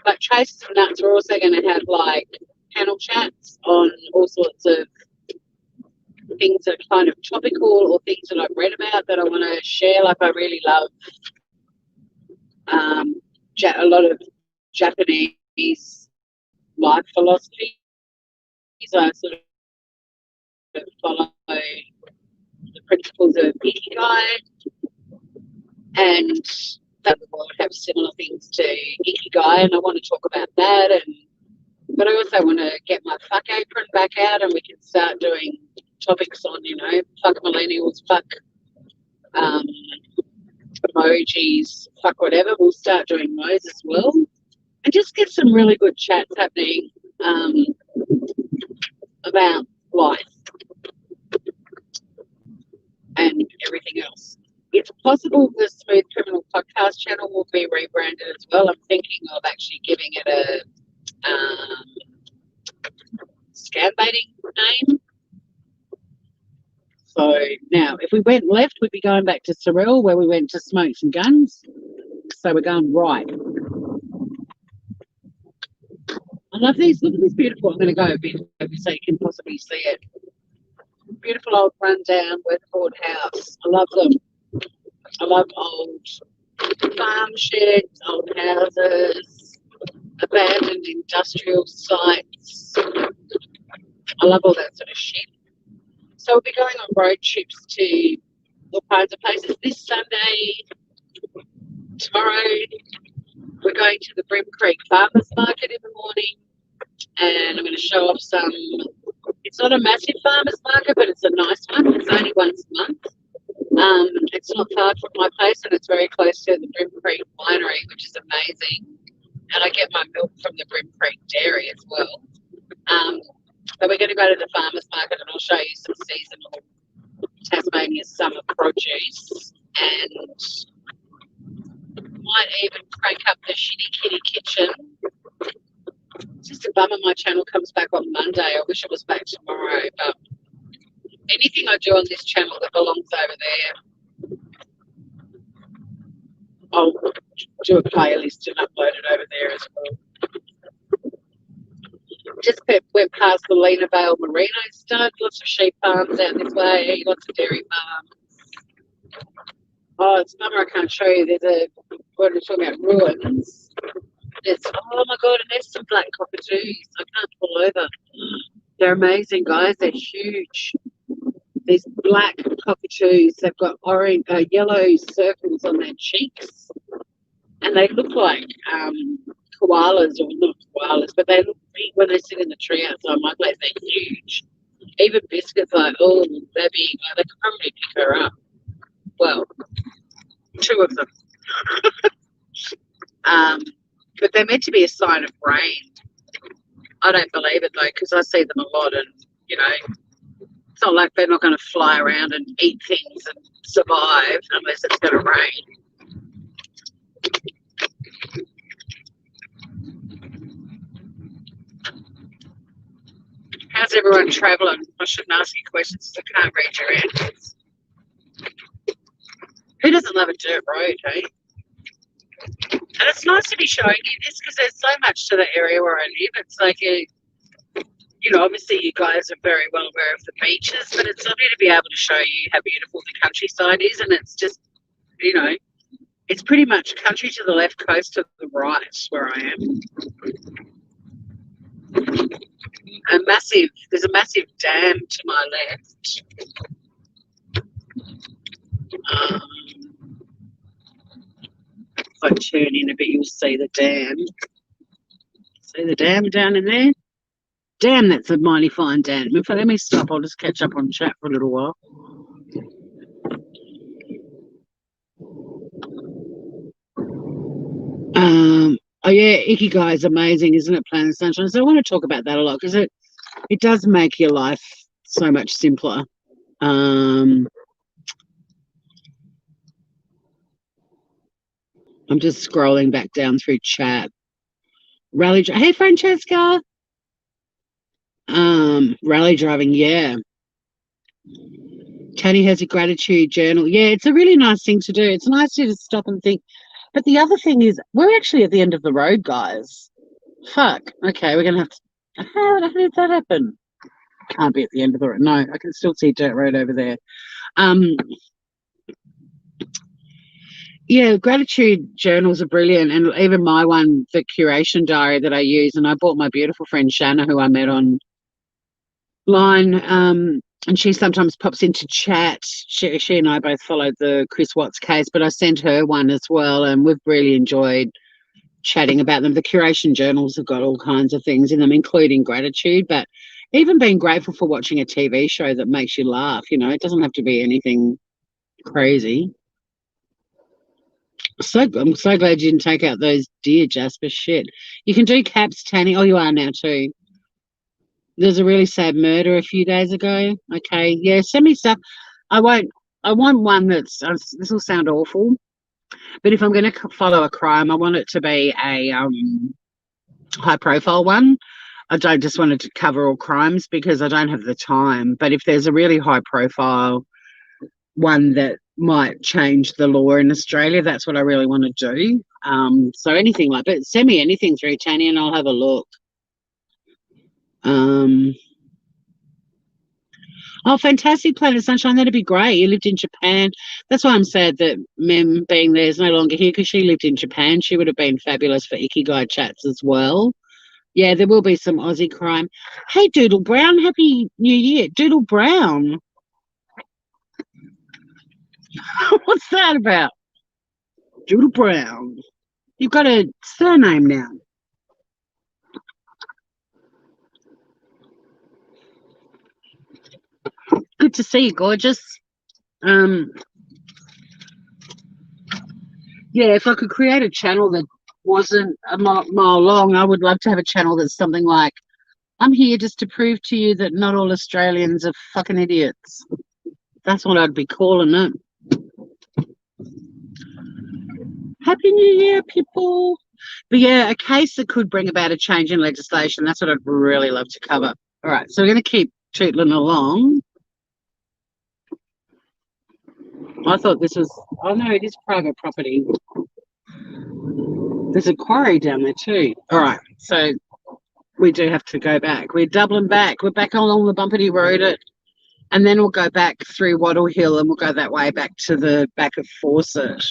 But Traces of Nuts, we're also going to have like panel chats on all sorts of things that are kind of topical or things that I've read about that I want to share. Like I really love a lot of Japanese life philosophy. So I sort of follow the principles of Ikigai, and that the world have similar things to Ikigai, and I want to talk about that. But I also want to get my fuck apron back out, and we can start doing topics on, fuck millennials, fuck emojis, fuck whatever. We'll start doing those as well, and just get some really good chats happening about life and everything else. It's possible the Smooth Criminal podcast channel will be rebranded as well. I'm thinking of actually giving it a scam baiting name. So now, if we went left, we'd be going back to Sorrel, where we went to smoke some guns. So we're going right. I love these. Look at this beautiful. I'm going to go a bit over so you can possibly see it. Beautiful old rundown Weatherford house. I love them. I love old farm sheds, old houses, abandoned industrial sites. I love all that sort of shit. So we'll be going on road trips to all kinds of places. This Sunday, tomorrow, we're going to the Brim Creek Farmers Market in the morning, and I'm going to show off some. It's not a massive farmers market, but it's a nice one. It's only once a month. It's not far from my place, and it's very close to the Brim Creek Winery, which is amazing. And I get my milk from the Brim Creek Dairy as well. But we're going to go to the farmers market, and I'll show you some seasonal Tasmania summer produce, and might even crank up the Shitty Kitty Kitchen. It's just a bummer my channel comes back on Monday. I wish it was back tomorrow, but anything I do on this channel that belongs over there, I'll do a playlist and upload it over there as well. Just went past the Lena Vale Merino stud, lots of sheep farms out this way, lots of dairy farms. Oh, it's a bummer I can't show you. What we're talking about, ruins. Oh my God, and there's some black cockatoos. I can't pull over. They're amazing, guys. They're huge. These black cockatoos, they've got orange, yellow circles on their cheeks. and they look like koalas, or not koalas, but they look big when they sit in the tree outside my place. They're huge. Even Biscuit's like, oh, they're big. Like, they could probably pick her up. Well, two of them. But they're meant to be a sign of rain. I don't believe it though, because I see them a lot, and you know, it's not like they're not going to fly around and eat things and survive unless it's going to rain. How's everyone travelling? I shouldn't ask you questions because I can't read your answers. Who doesn't love a dirt road, hey? And it's nice to be showing you this because there's so much to the area where I live. It's like, obviously you guys are very well aware of the beaches, but it's lovely to be able to show you how beautiful the countryside is. And it's just, it's pretty much country to the left, coast to the right where I am. There's a massive dam to my left. If I turn in a bit, you'll see the dam. See the dam down in there? Damn, that's a mighty fine dam. Let me stop. I'll just catch up on chat for a little while. Oh yeah, Ikigai is amazing, isn't it? Planet Sunshine. So I want to talk about that a lot because it does make your life so much simpler. I'm just scrolling back down through chat. Hey Francesca. Rally driving, yeah. Tony has a gratitude journal. Yeah, it's a really nice thing to do. It's nice to just stop and think. But the other thing is, we're actually at the end of the road, guys. Fuck. Okay, we're going to have to... How did that happen? Can't be at the end of the road. No, I can still see dirt road over there. Yeah, gratitude journals are brilliant. And even my one, the curation diary that I use, and I bought my beautiful friend Shanna, who I met online, and she sometimes pops into chat. She and I both followed the Chris Watts case, but I sent her one as well, and we've really enjoyed chatting about them. The curation journals have got all kinds of things in them, including gratitude, but even being grateful for watching a TV show that makes you laugh. It doesn't have to be anything crazy. I'm so glad you didn't take out those deer, Jasper. Shit. You can do caps, Tanny. Oh, you are now too. There's a really sad murder a few days ago. Okay, yeah, send me stuff. I want one that's, this will sound awful, but if I'm going to follow a crime, I want it to be a high profile one. I don't just want it to cover all crimes because I don't have the time. But if there's a really high profile one that might change the law in Australia, that's what I really want to do. So anything like that, send me anything through, Tanya, and I'll have a look. Oh, fantastic, Planet Sunshine. That'd be great. You lived in Japan. That's why I'm sad that Mem being there is no longer here, because she lived in Japan. She would have been fabulous for Ikigai chats as well. Yeah, there will be some Aussie crime. Hey, Doodle Brown, Happy New Year. Doodle Brown. What's that about? Doodle Brown. You've got a surname now. Good to see you, gorgeous. Yeah, if I could create a channel that wasn't a mile long, I would love to have a channel that's something like, I'm here just to prove to you that not all Australians are fucking idiots. That's what I'd be calling it. Happy New Year, people. But yeah, a case that could bring about a change in legislation, that's what I'd really love to cover. All right, so we're going to keep tootling along. I thought this was, oh no, it is private property. There's a quarry down there too. All right, so we do have to go back. We're doubling back. We're back along the bumpety road, and then we'll go back through Wattle Hill, and we'll go that way back to the back of Fawcett.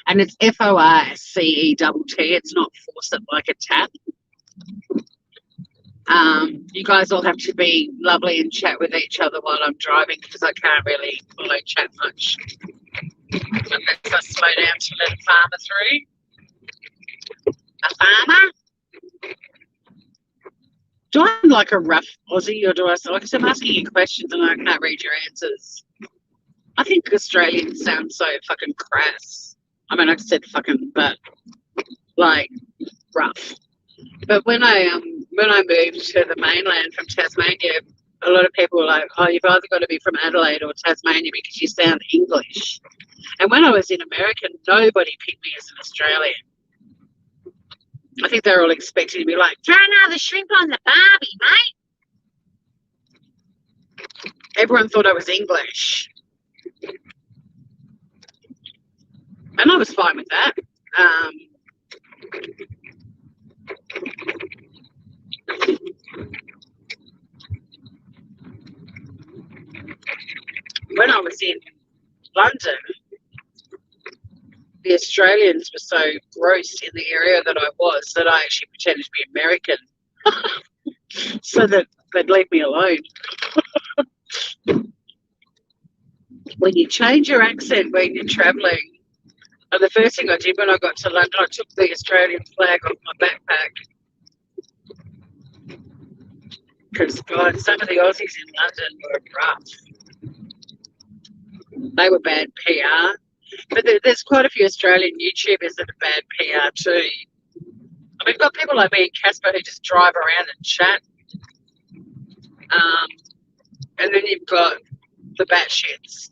And it's FORCETT. It's not Fawcett like a tap. You guys all have to be lovely and chat with each other while I'm driving, because I can't really follow chat much unless I slow down to let a farmer through. A farmer? Do I sound like a rough Aussie, or do I sound like I'm asking you questions and I can't read your answers? I think Australians sound so fucking crass. I mean, I said fucking, but like rough. But when I moved to the mainland from Tasmania, a lot of people were like, "Oh, you've either got to be from Adelaide or Tasmania because you sound English." And when I was in America, nobody picked me as an Australian. I think they're all expecting to be like, "Throw another shrimp on the barbie, mate." Everyone thought I was English, and I was fine with that. Um, when I was in London, the Australians were so gross in the area that I was that I actually pretended to be American so that they'd leave me alone. When you change your accent when you're travelling, and the first thing I did when I got to London, I took the Australian flag off my backpack because, God, some of the Aussies in London were rough. They were bad PR. But there's quite a few Australian YouTubers that are bad PR too. And we've got people like me and Casper who just drive around and chat. And then you've got the batshits.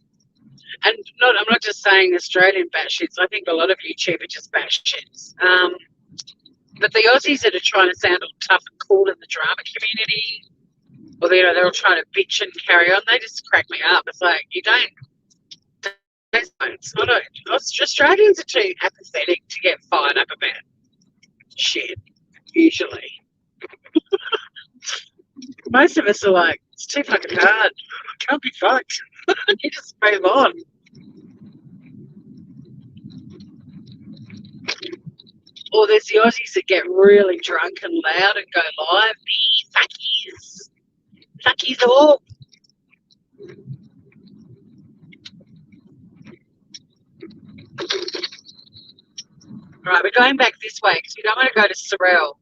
And I'm not just saying Australian batshits. I think a lot of YouTube are just batshits. But the Aussies that are trying to sound all tough and cool in the drama community, or they're all trying to bitch and carry on, they just crack me up. It's like, you don't. It's not Australians are too apathetic to get fired up about shit, usually. Most of us are like, it's too fucking hard. Can't be fucked. You just move on. Or there's the Aussies that get really drunk and loud and go live. Fuckies. Fuckies all. Right, we're going back this way because we don't want to go to Sorel.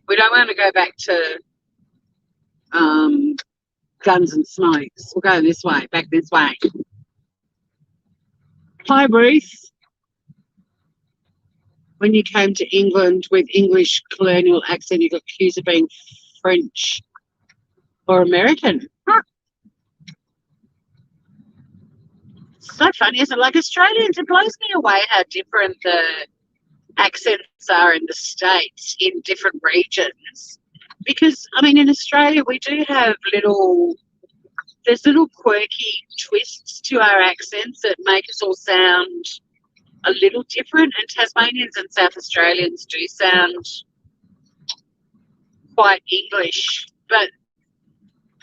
We don't want to go back to Guns and Smokes. We'll go this way, back this way. Hi, Ruth. When you came to England with English colonial accent, you got accused of being French or American. Huh. So funny, isn't it? Like Australians, it blows me away how different the accents are in the States in different regions. Because, I mean, in Australia, we do have there's little quirky twists to our accents that make us all sound a little different. And Tasmanians and South Australians do sound quite English, but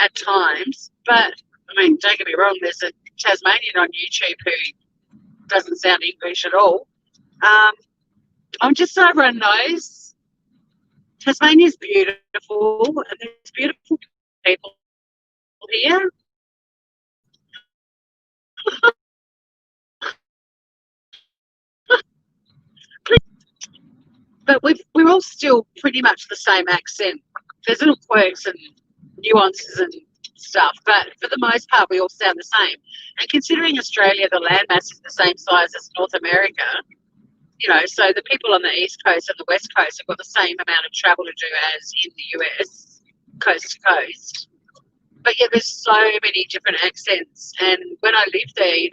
at times. But, I mean, don't get me wrong, there's a Tasmanian on YouTube who doesn't sound English at all. I'm just so everyone knows Tasmania's beautiful and there's beautiful people here. But we're all still pretty much the same accent. There's little quirks and nuances and stuff, but for the most part, we all sound the same. And considering Australia, the landmass is the same size as North America, so the people on the East Coast and the West Coast have got the same amount of travel to do as in the US, coast to coast. But yeah, there's so many different accents. And when I lived there, you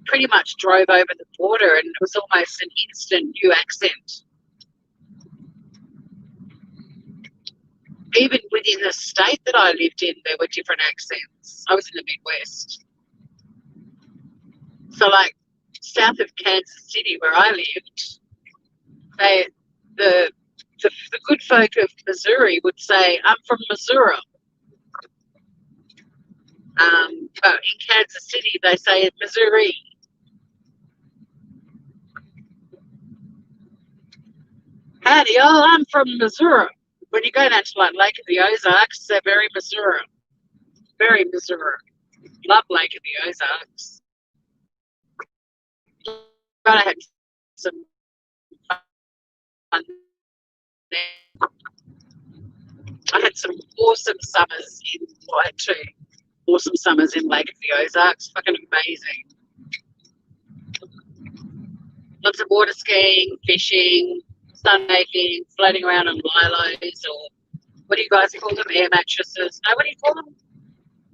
pretty much drove over the border and it was almost an instant new accent. Even within the state that I lived in, there were different accents. I was in the Midwest. So, like, south of Kansas City, where I lived, the good folk of Missouri would say, "I'm from Missouri." But in Kansas City, they say Missouri. Howdy, y'all, I'm from Missouri. When you go down to like Lake of the Ozarks, they're very Missouri. Very Missouri. Love Lake of the Ozarks. But I had some I had some awesome summers I had two awesome summers in Lake of the Ozarks. Fucking amazing. Lots of water skiing, fishing, sunbaking, floating around on lilos, or what do you guys call them? Air mattresses. No, what do you call them?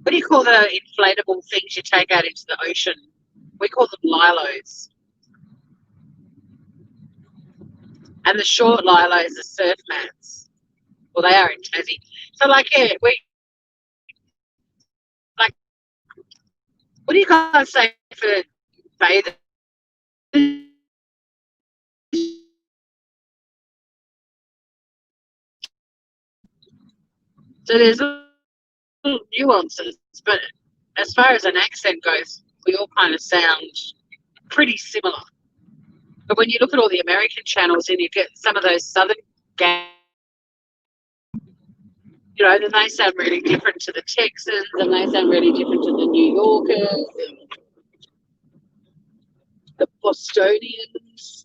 What do you call the inflatable things you take out into the ocean? We call them lilos. And the short lilos are surf mats. Well, they are in Tassie. So, like, yeah, like, what do you guys say for bathing? So there's little nuances, but as far as an accent goes, we all kind of sound pretty similar. But when you look at all the American channels and you get some of those southern then they sound really different to the Texans, and they sound really different to the New Yorkers and the Bostonians.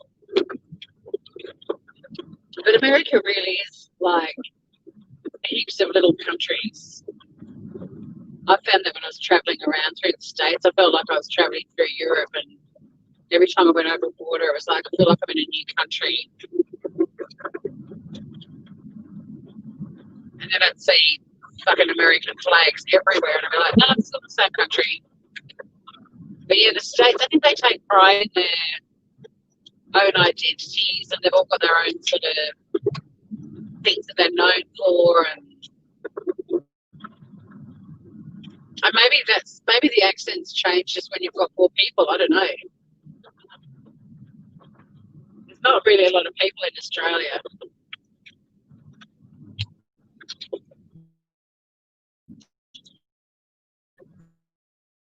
But America really is like heaps of little countries. I found that when I was travelling around through the States, I felt like I was travelling through Europe, and every time I went over a border, it was like I feel like I'm in a new country. And then I'd see fucking American flags everywhere, and I'd be like, no, it's not the same country. But yeah, the States, I think they take pride in their own identities, and they've all got their own sort of things that they're known for, and maybe the accents change just when you've got more people. I don't know. There's not really a lot of people in Australia.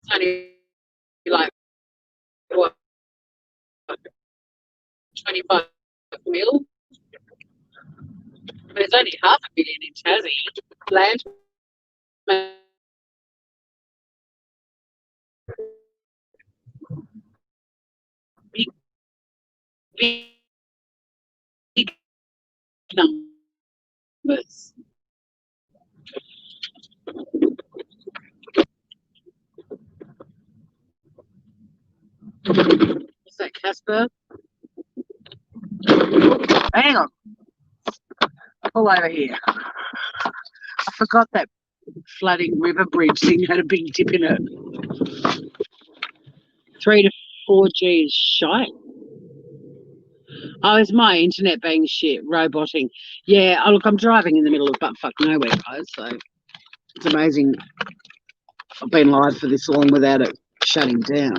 It's only like what 25 mil. But there's only 500,000 in Tassie. Land. Big, big numbers. What's that, Casper? Hang on. Pull over here. I forgot that flooding river bridge thing had a big dip in it. 3 to 4G is shite. Oh, it's my internet being shit, roboting. Yeah, look, I'm driving in the middle of buttfuck nowhere, guys, so it's amazing I've been live for this long without it shutting down.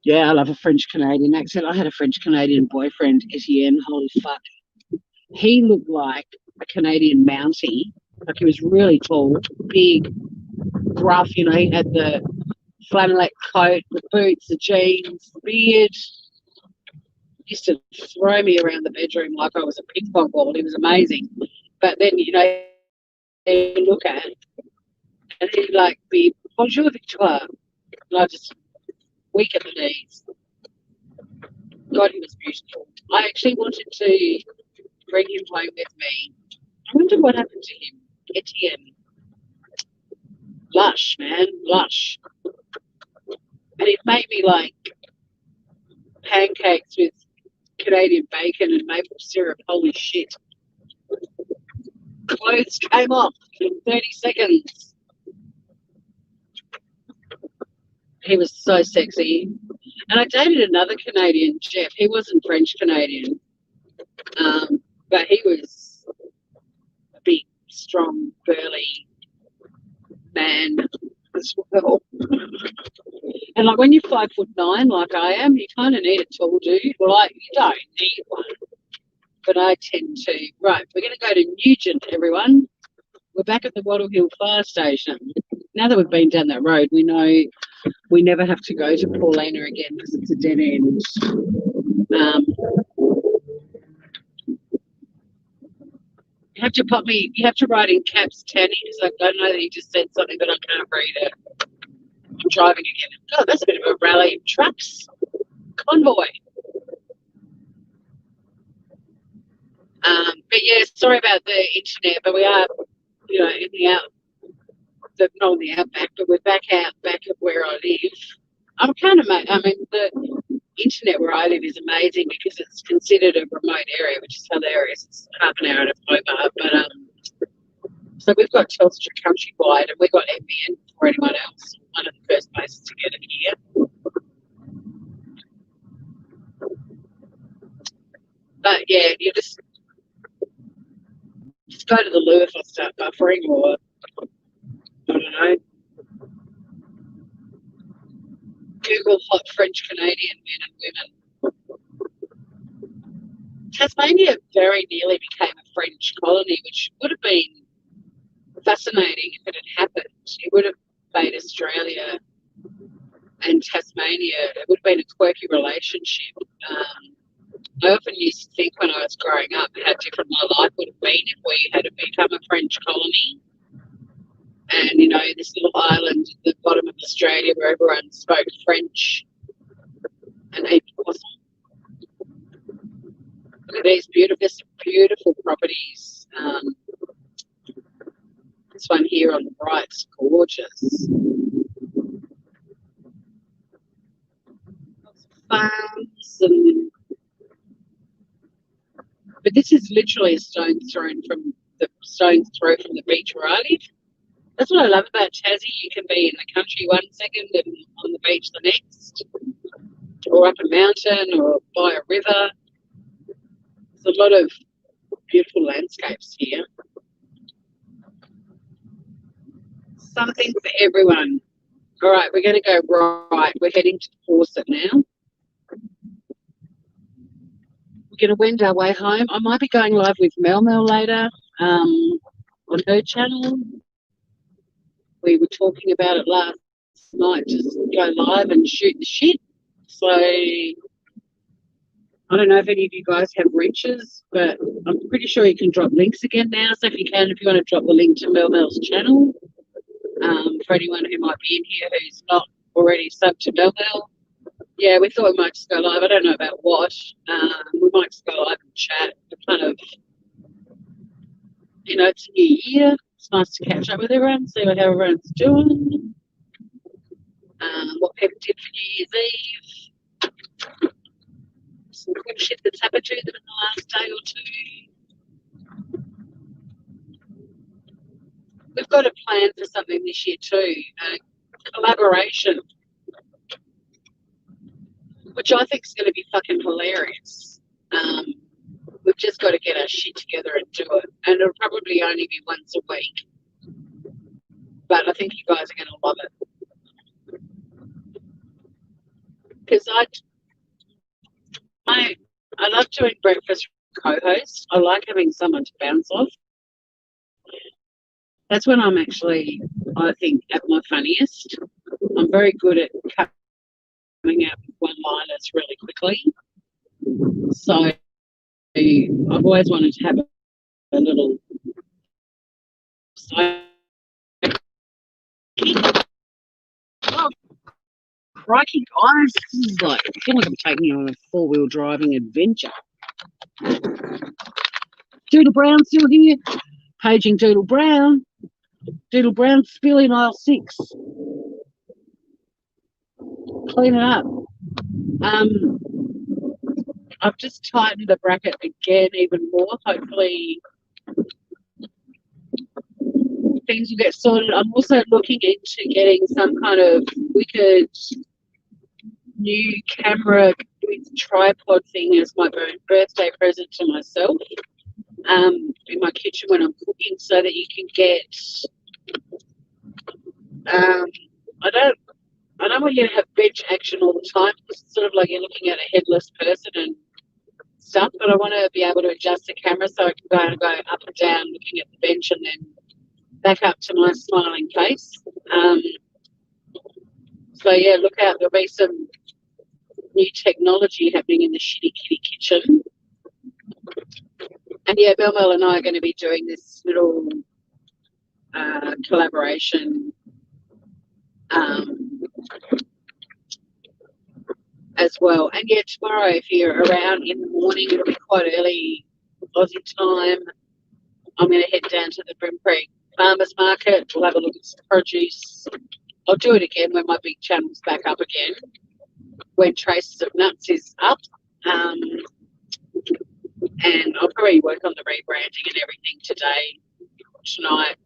Yeah, I love a French-Canadian accent. I had a French-Canadian boyfriend, Etienne, holy fuck. He looked like a Canadian Mountie. Like, he was really tall, big, gruff, he had the flannelette coat, the boots, the jeans, the beard. He used to throw me around the bedroom like I was a ping pong ball. He was amazing. But then, you look at it, and he'd like be, bonjour, Victoire. And I just weak at the knees. God, he was beautiful. I actually wanted to bring him home with me. I wonder what happened to him. Etienne. Lush, man, lush. And it made me like pancakes with Canadian bacon and maple syrup. Holy shit. Clothes came off in 30 seconds. He was so sexy. And I dated another Canadian, Jeff. He wasn't French Canadian, but he was a big, strong, burly man as well. And like when you're 5'9", like I am, you kind of need a tall dude. Well, you don't need one, but I tend to. Right, we're going to go to Nugent, everyone. We're back at the Wattle Hill Fire Station. Now that we've been down that road, we know we never have to go to Paulina again because it's a dead end. You have to write in caps, Tanny, because I don't know that you just said something, but I can't read it. I'm driving again. God, that's a bit of a rally of trucks. Convoy. But yeah, sorry about the internet, but we are, in the not in the outback, but we're back of where I live. I'm kind of, I mean, the internet where I live is amazing because it's considered a remote area, which is hilarious. It's half an hour out of Hobart, but so we've got Telstra countrywide, and we've got NBN before anyone else. One of the first places to get it here. But yeah, you just go to the loo if I start buffering, or I don't know. Google hot French Canadian men and women. Tasmania very nearly became a French colony, which would have been fascinating if it had happened. It would have made Australia and Tasmania, it would have been a quirky relationship. I often used to think when I was growing up how different my life would have been if we had become a French colony. And, this little island at the bottom of Australia where everyone spoke French and ate possum. Look at these beautiful properties. This one here on the right's gorgeous. Lots of farms but this is literally a stone's throw from the beach where I live. That's what I love about Tassie. You can be in the country one second and on the beach the next, or up a mountain or by a river. There's a lot of beautiful landscapes here. Something for everyone. All right, we're going to go right. We're heading to Fawcett now. We're going to wend our way home. I might be going live with Mel later on her channel. We were talking about it last night, just go live and shoot the shit. So I don't know if any of you guys have reaches, but I'm pretty sure you can drop links again now. So if you want to drop the link to Mel's channel, for anyone who might be in here who's not already subbed to Mel. Yeah, we thought we might just go live. I don't know about what. We might just go live and chat. Kind of, it's a new year. It's nice to catch up with everyone, see how everyone's doing, what people did for New Year's Eve, some good shit that's happened to them in the last day or two. We've got a plan for something this year too, collaboration, which I think is going to be fucking hilarious. We've just got to get our shit together and do it. And it'll probably only be once a week. But I think you guys are going to love it. Because I love doing breakfast co-host. I like having someone to bounce off. That's when I'm actually, I think, at my funniest. I'm very good at coming out with one-liners really quickly. So I've always wanted to have a little oh, crikey, guys. This is like, I feel like I'm taking you on a four-wheel driving adventure. Doodle Brown still here. Paging Doodle Brown. Doodle Brown spill in aisle 6. Clean it up. I've just tightened the bracket again even more. Hopefully things will get sorted. I'm also looking into getting some kind of wicked new camera with tripod thing as my birthday present to myself in my kitchen when I'm cooking, so that you can get I don't want you to have bench action all the time, because it's sort of like you're looking at a headless person and stuff, but I want to be able to adjust the camera so I can go up and down looking at the bench and then back up to my smiling face. So yeah, look out, there'll be some new technology happening in the shitty kitty kitchen. And yeah, Mel and I are going to be doing this little collaboration as well. And yeah, tomorrow, if you're around in the morning, it'll be quite early Aussie time, I'm going to head down to the Brim Creek Farmers Market. We'll have a look at some produce. I'll do it again when my big channel's back up again, when Traces of Nuts is up. And I'll probably work on the rebranding and everything tonight.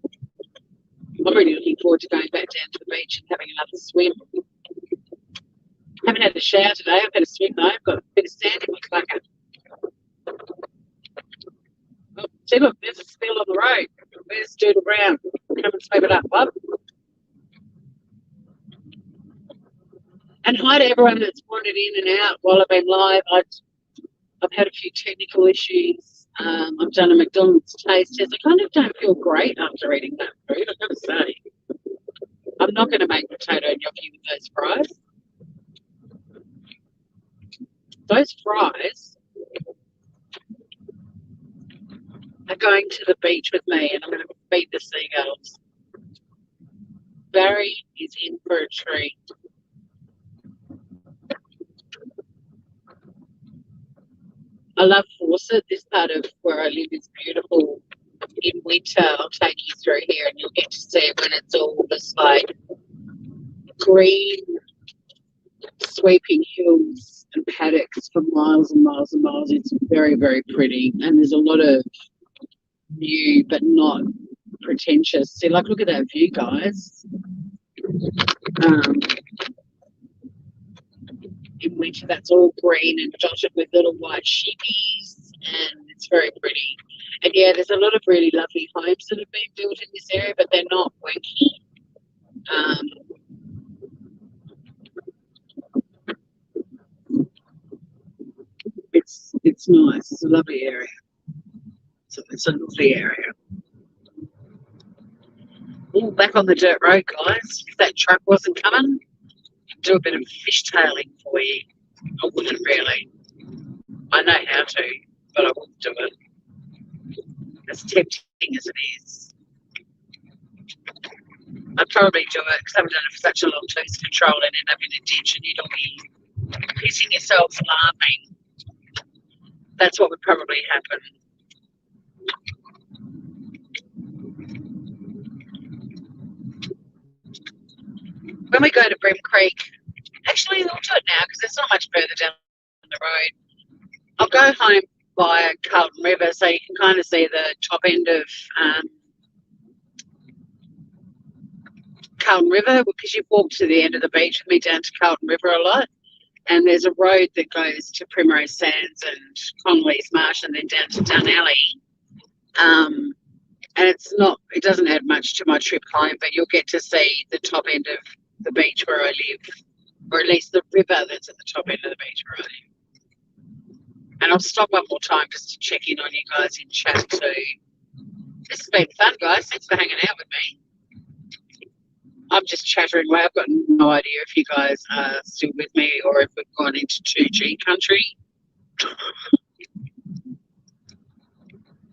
I'm really looking forward to going back down to the beach and having another swim. Haven't had a shower today. I've had a swim though. I've got a bit of sand in my clacker. Oh, see, look, there's a spill on the road. Where's Doodle Brown? Come and sweep it up, bub. And hi to everyone that's wandered in and out while I've been live. I've had a few technical issues. I've done a McDonald's taste test. I kind of don't feel great after eating that food, I've got to say. I'm not going to make potato gnocchi with those fries. Those fries are going to the beach with me, and I'm going to feed the seagulls. Barry is in for a treat. I love Fawcett. This part of where I live is beautiful. In winter, I'll take you through here and you'll get to see it when it's all just like green, sweeping hills and paddocks for miles and miles and miles. It's very, very pretty. And there's a lot of new but not pretentious. See, like, look at that view, guys. In winter, that's all green and dotted with little white sheepies, and it's very pretty. And yeah, there's a lot of really lovely homes that have been built in this area, but they're not wanky. It's nice. It's a lovely area. It's a lovely area. Oh, back on the dirt road, guys. If that truck wasn't coming, I'd do a bit of fishtailing for you. I wouldn't really. I know how to, but I wouldn't do it. As tempting as it is. I'd probably do it because I haven't done it for such a long time. Control and end up in a ditch and you'd all be pissing yourselves laughing. That's what would probably happen. When we go to Brim Creek, actually, we'll do it now because it's not much further down the road. I'll go home via Carlton River so you can kind of see the top end of Carlton River, because you've walked to the end of the beach with me down to Carlton River a lot. And there's a road that goes to Primrose Sands and Connolly's Marsh and then down to Dun Alley. And it doesn't add much to my trip home, but you'll get to see the top end of the beach where I live, or at least the river that's at the top end of the beach where I live. And I'll stop one more time just to check in on you guys in chat too. This has been fun, guys. Thanks for hanging out with me. I'm just chattering away. I've got no idea if you guys are still with me or if we've gone into 2G country.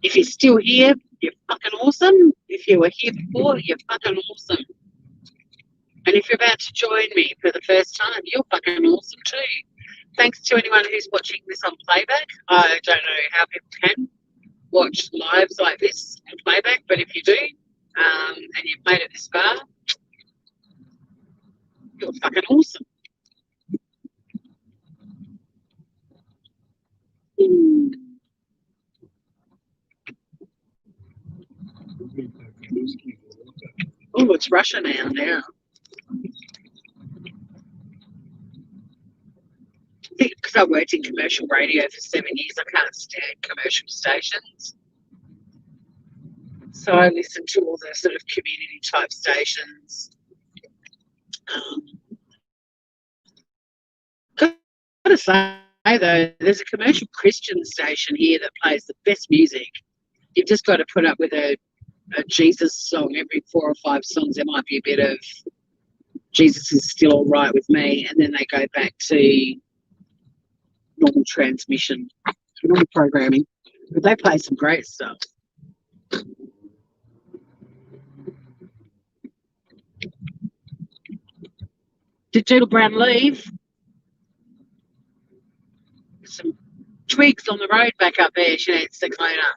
If you're still here, you're fucking awesome. If you were here before, you're fucking awesome. And if you're about to join me for the first time, you're fucking awesome too. Thanks to anyone who's watching this on playback. I don't know how people can watch lives like this on playback, but if you do, and you've made it this far, you're fucking awesome. Oh, it's Russia now. I think because I worked in commercial radio for 7 years, I can't stand commercial stations. So I listen to all the sort of community type stations. Gotta say though, there's a commercial Christian station here that plays the best music. You've just got to put up with a Jesus song every 4 or 5 songs. There might be a bit of Jesus is still all right with me, and then they go back to normal transmission, normal programming. But they play some great stuff. Did Doodle Brown leave? Twigs on the road back up there. She needs to clean up.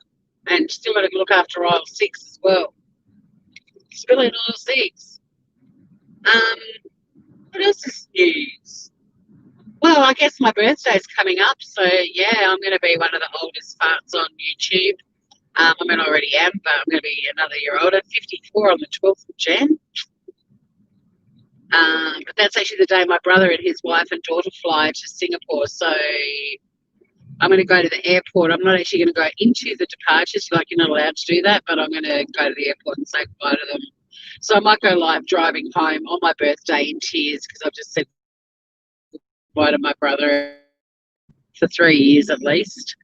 And still got to look after aisle 6 as well. Still in aisle 6. What else is news? Well, I guess my birthday's coming up, so yeah, I'm going to be one of the oldest farts on YouTube. I mean, I already am, but I'm going to be another year older, 54 on the 12th of Jan. But that's actually the day my brother and his wife and daughter fly to Singapore, so I'm going to go to the airport. I'm not actually going to go into the departures, like you're not allowed to do that, but I'm going to go to the airport and say goodbye to them. So I might go live driving home on my birthday in tears because I've just said goodbye to my brother for 3 years at least.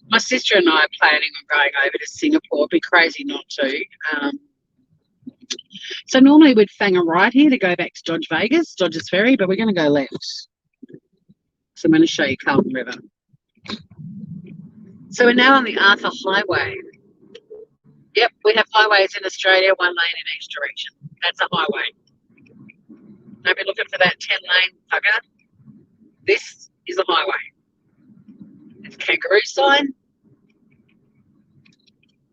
My sister and I are planning on going over to Singapore. It'd be crazy not to. So normally we'd fang a right here to go back to Dodgers Ferry, but we're going to go left. So I'm going to show you Carlton River. So we're now on the Arthur Highway. Yep, we have highways in Australia, 1 lane in each direction. That's a highway. Don't be looking for that 10-lane bugger. This is a highway. It's a kangaroo sign.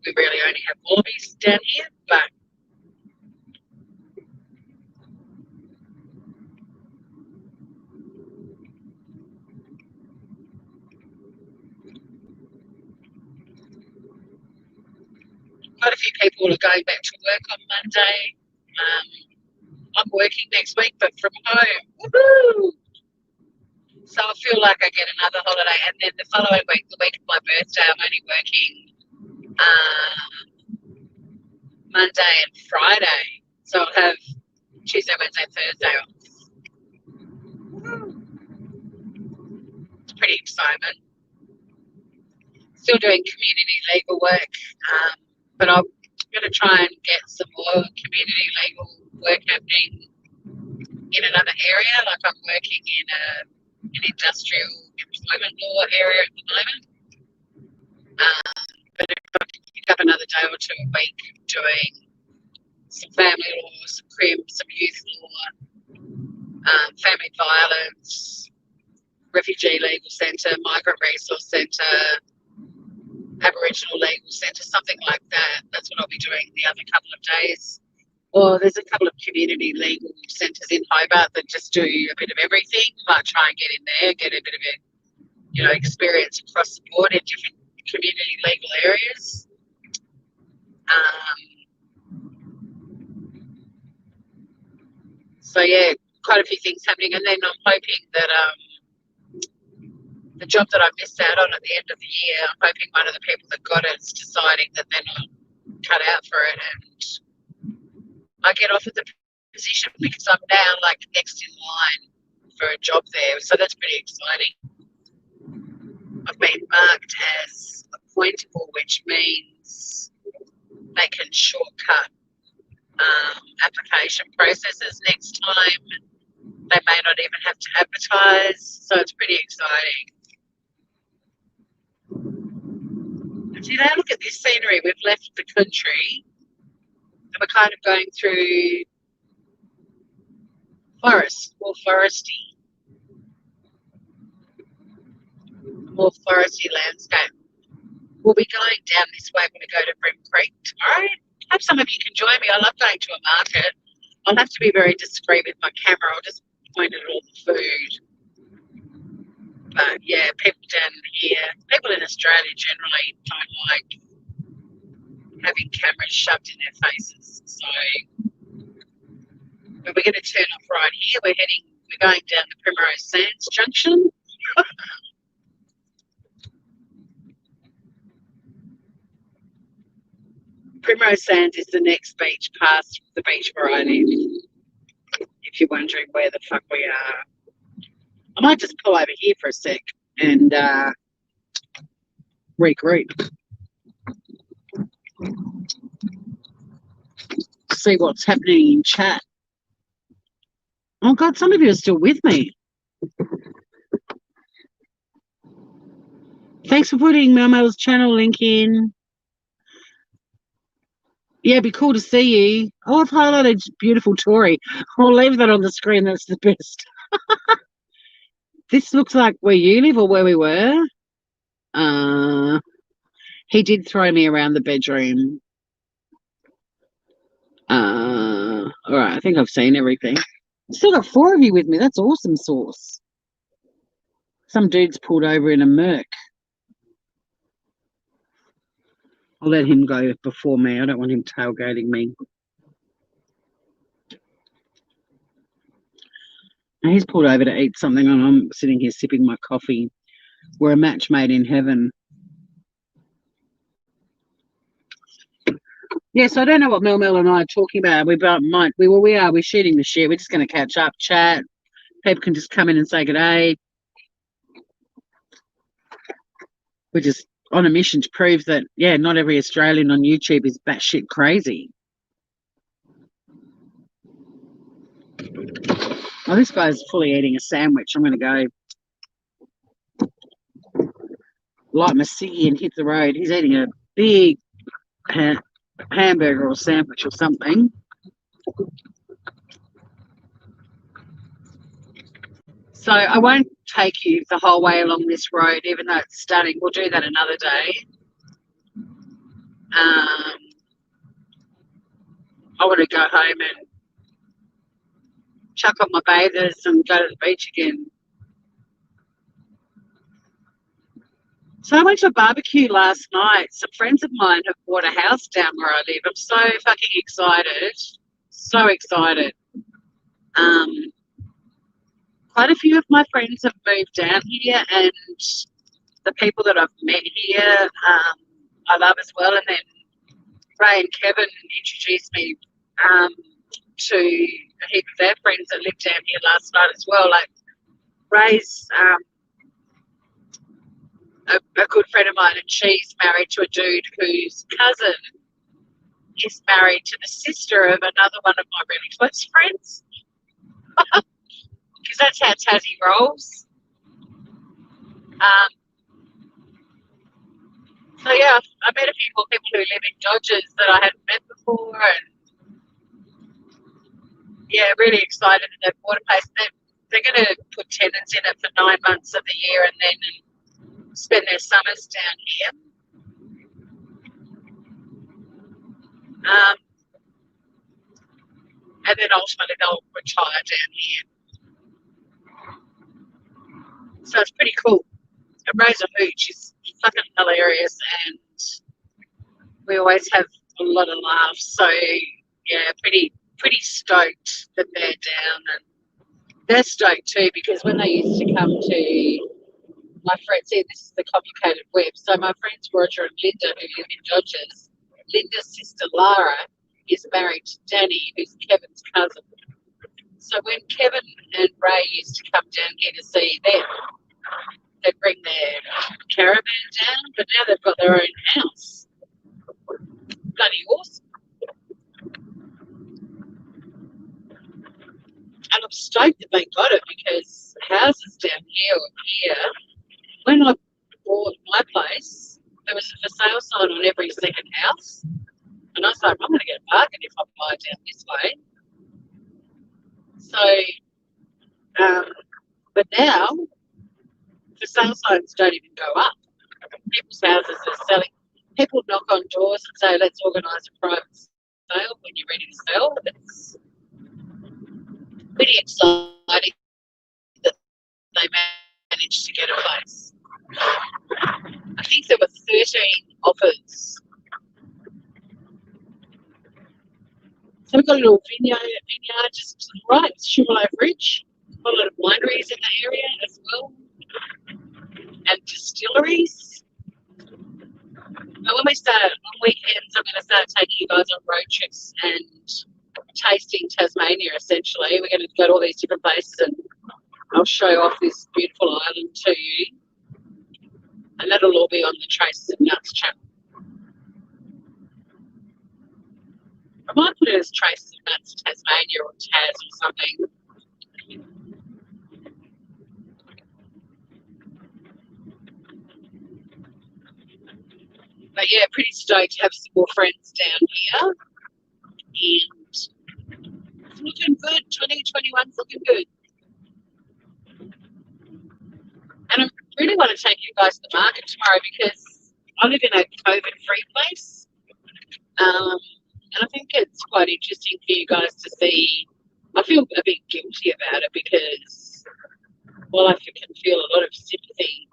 We really only have wallabies down here, but quite a few people are going back to work on Monday. I'm working next week, but from home. Woohoo! So I feel like I get another holiday, and then the following week, the week of my birthday, I'm only working Monday and Friday. So I'll have Tuesday, Wednesday, Thursday off. It's pretty exciting. Still doing community legal work, but I'm going to try and get some more community legal work happening in another area. Like I'm working in an industrial employment law area at the moment. But if I can pick up another day or two a week doing some family law, some crim, some youth law, family violence, refugee legal centre, migrant resource centre, Aboriginal legal centre, something like that. That's what I'll be doing the other couple of days. Or there's a couple of community legal centres in Hobart that just do a bit of everything. Might try and get in there, get a bit of it, experience across the board in different community legal areas. So yeah, quite a few things happening, and then I'm hoping that the job that I missed out on at the end of the year, I'm hoping one of the people that got it is deciding that they're not cut out for it, and I get offered the position because I'm now like next in line for a job there. So that's pretty exciting. I've been marked as appointable, which means they can shortcut application processes next time. They may not even have to advertise, so it's pretty exciting. If you now look at this scenery, we've left the country and we're kind of going through forest, more foresty landscape. We'll be going down this way when we go to Brim Creek tomorrow. Hope some of you can join me. I love going to a market. I'll have to be very discreet with my camera. I'll just point at all the food. But yeah, people down here, people in Australia generally don't like having cameras shoved in their faces. So but we're going to turn off right here. We're going down the Primrose Sands junction. Primrose Sands is the next beach past the beach where I live, if you're wondering where the fuck we are. I might just pull over here for a sec and regroup. See what's happening in chat. Oh God, some of you are still with me. Thanks for putting Mel's channel link in. Yeah, it'd be cool to see you. Oh, I've highlighted beautiful Tori. I'll leave that on the screen. That's the best. This looks like where you live or where we were. He did throw me around the bedroom. All right, I think I've seen everything. Still got 4 of you with me. That's awesome sauce. Some dude's pulled over in a Merc. I'll let him go before me. I don't want him tailgating me. And he's pulled over to eat something and I'm sitting here sipping my coffee. We're a match made in heaven. Yes, I don't know what Mel and I are talking about. We're shooting the shit. We're just going to catch up, chat. People can just come in and say good day. We're just on a mission to prove that, yeah, not every Australian on YouTube is batshit crazy. Oh, this guy's fully eating a sandwich. I'm going to go light my ciggy and hit the road. He's eating a big hamburger or sandwich or something. So I won't take you the whole way along this road, even though it's stunning. We'll do that another day. I want to go home and chuck on my bathers and go to the beach again. So I went to a barbecue last night. Some friends of mine have bought a house down where I live. I'm so fucking excited. So excited. Quite a few of my friends have moved down here, and the people that I've met here, I love as well. And then Ray and Kevin introduced me to a heap of their friends that lived down here last night as well. Like Ray's a good friend of mine, and she's married to a dude whose cousin is married to the sister of another one of my really close friends. Because that's how Tassie rolls. So yeah, I met a few more people who live in Dodgers that I hadn't met before, and yeah, really excited that they've bought a place. They're going to put tenants in it for 9 months of the year and then spend their summers down here. And then ultimately they'll retire down here. So it's pretty cool. And Ray's a hoot. She's fucking hilarious, and we always have a lot of laughs. So yeah, pretty stoked that they're down, and they're stoked too because when they used to come to my friends, see, this is the complicated web. So my friends Roger and Linda, who live in Dodgers, Linda's sister Lara is married to Danny, who's Kevin's cousin. So when Kevin and Ray used to come down here to see them, they'd bring their caravan down, but now they've got their own house. Bloody awesome. And I'm stoked that they got it because houses down here or here, when I bought my place, there was a for sale sign on every second house. And I was like, I'm going to get a bargain if I buy down this way. So, but now, for sale signs don't even go up. People's houses are selling. People knock on doors and say, let's organise a private sale when you're ready to sell. It's pretty exciting that they managed to get a place. I think there were 13 offers. So we've got a little vineyard just to the right, Sugarloaf Ridge. Got a lot of wineries in the area as well, and distilleries. And when we start on weekends, I'm going to start taking you guys on road trips and tasting Tasmania. Essentially, we're going to go to all these different places, and I'll show off this beautiful island to you. And that'll all be on the Traces of Nuts channel. I might put it as Traces of Nuts Tasmania or Taz or something. But yeah, pretty stoked to have some more friends down here. And it's looking good. 2021's looking good. really want to take you guys to the market tomorrow because I live in a COVID-free place. And I think it's quite interesting for you guys to see. I feel a bit guilty about it because, well, I can feel a lot of sympathy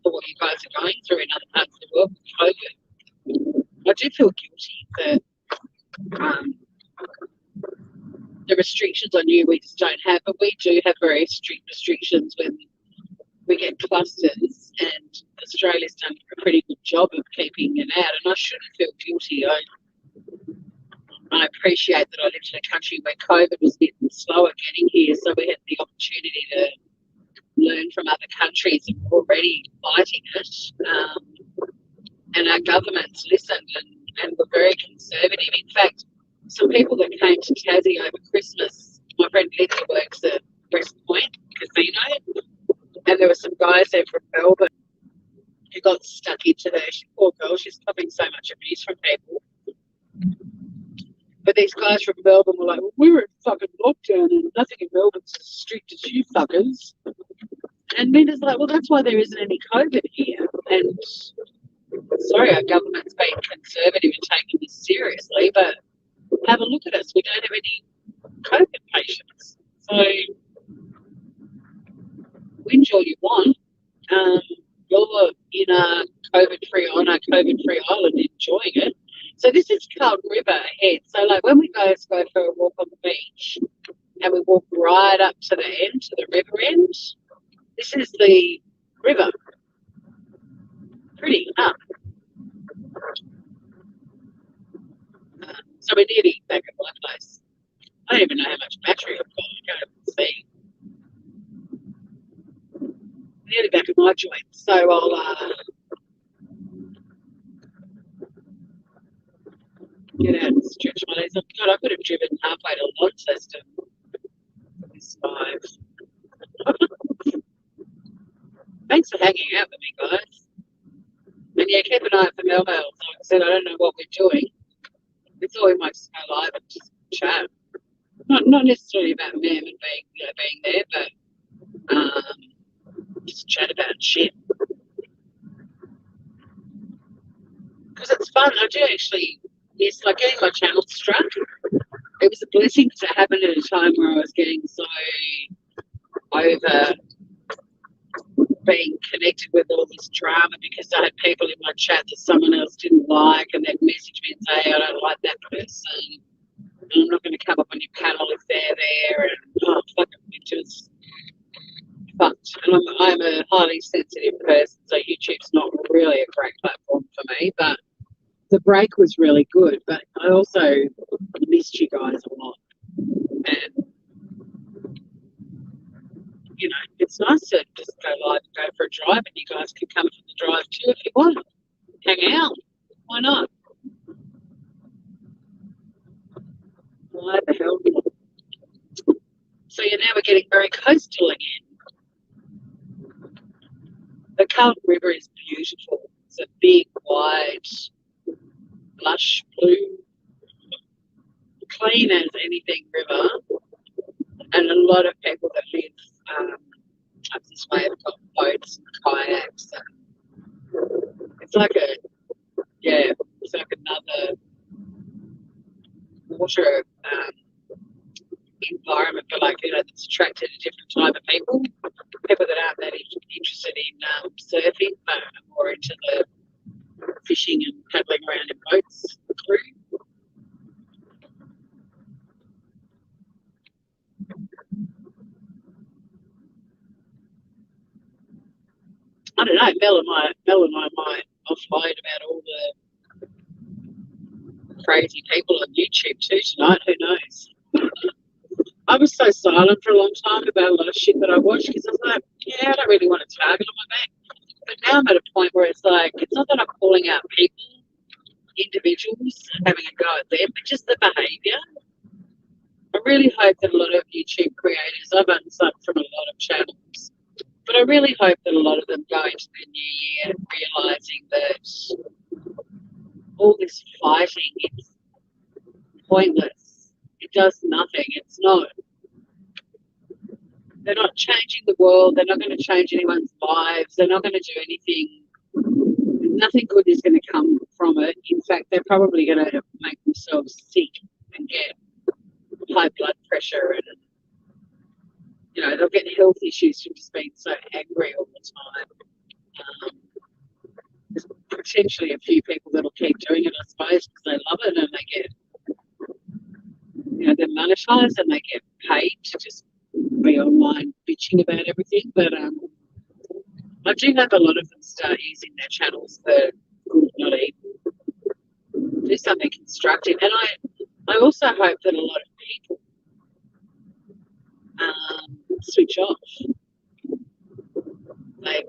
for what you guys are going through in other parts of the world with COVID. I do feel guilty that the restrictions on you we just don't have, but we do have very strict restrictions when we get clusters, and Australia's done a pretty good job of keeping it out, and I shouldn't feel guilty. I appreciate that I lived in a country where COVID was getting slower getting here, so we had the opportunity to learn from other countries that were already fighting it. And our governments listened and were very conservative. In fact, some people that came to Tassie over Christmas, my friend Lindsay works at West Point Casino, and there were some guys there from Melbourne who got stuck into her. Poor girl, she's copping so much abuse from people. But these guys from Melbourne were like, well, we were in fucking lockdown and nothing in Melbourne's as strict as you fuckers. And Minda's like, well, that's why there isn't any COVID here. And sorry, our government's being conservative and taking this seriously, but have a look at us. We don't have any COVID patients. So whinge all you want. You're in a COVID-free island enjoying it. So this is Carlton River ahead. So like when we guys go for a walk on the beach and we walk right up to the end, to the river end, this is the river. Pretty, huh? So we're nearly back at my place. I don't even know how much battery I've got. I can't see. Nearly back at my joint. So I'll get out and stretch my legs. God, I could have driven halfway to Launceston for this 5. Thanks for hanging out with me, guys. And yeah, keep an eye out for Melvale. Like I said, I don't know what we're doing. We thought we might just go live and just chat. Not necessarily about them and being there, but just chat about shit. Because it's fun. I do actually miss like getting my channel struck. It was a blessing because it happened at a time where I was getting so over being connected with all this drama because I had people in my chat that someone else didn't like and they'd message me and say, I don't like that person and I'm not going to come up on your panel if they're there, and fucking it just fucked. And I'm a highly sensitive person, so YouTube's not really a great platform for me, but the break was really good. But I also missed you guys a lot, and you know, it's nice to just go live and go for a drive, and you guys can come for the drive too if you want. Hang out. Why not? Why the hell not? So yeah, now we're getting very coastal again. The Carlton River is beautiful. It's a big, wide, lush blue, clean as anything river, and a lot of people that live up this way have got boats and kayaks. And it's like another water environment, but like, you know, that's attracted a different type of people that aren't that interested in surfing, but are more into the fishing and paddling around in boats crew. I don't know, Mel and I might offload about all the crazy people on YouTube too tonight, who knows. I was so silent for a long time about a lot of shit that I watched because I was like, yeah, I don't really want a target on my back. But now I'm at a point where it's like, it's not that I'm calling out people, individuals, having a go at them, but just the behaviour. I really hope that a lot of YouTube creators, I've unsubbed from a lot of channels, but I really hope that a lot of them go into the new year realising that all this fighting is pointless. It does nothing. It's They're not changing the world. They're not going to change anyone's lives. They're not going to do anything. Nothing good is going to come from it. In fact, they're probably going to make themselves sick and get high blood pressure, and they'll get health issues from just being so angry all the time. There's potentially a few people that'll keep doing it, I suppose, because they love it and they get, they're monetized and they get paid to just be online bitching about everything. But I do hope a lot of them start using their channels for good, not evil. Do something constructive. And I also hope that a lot of people switch off. They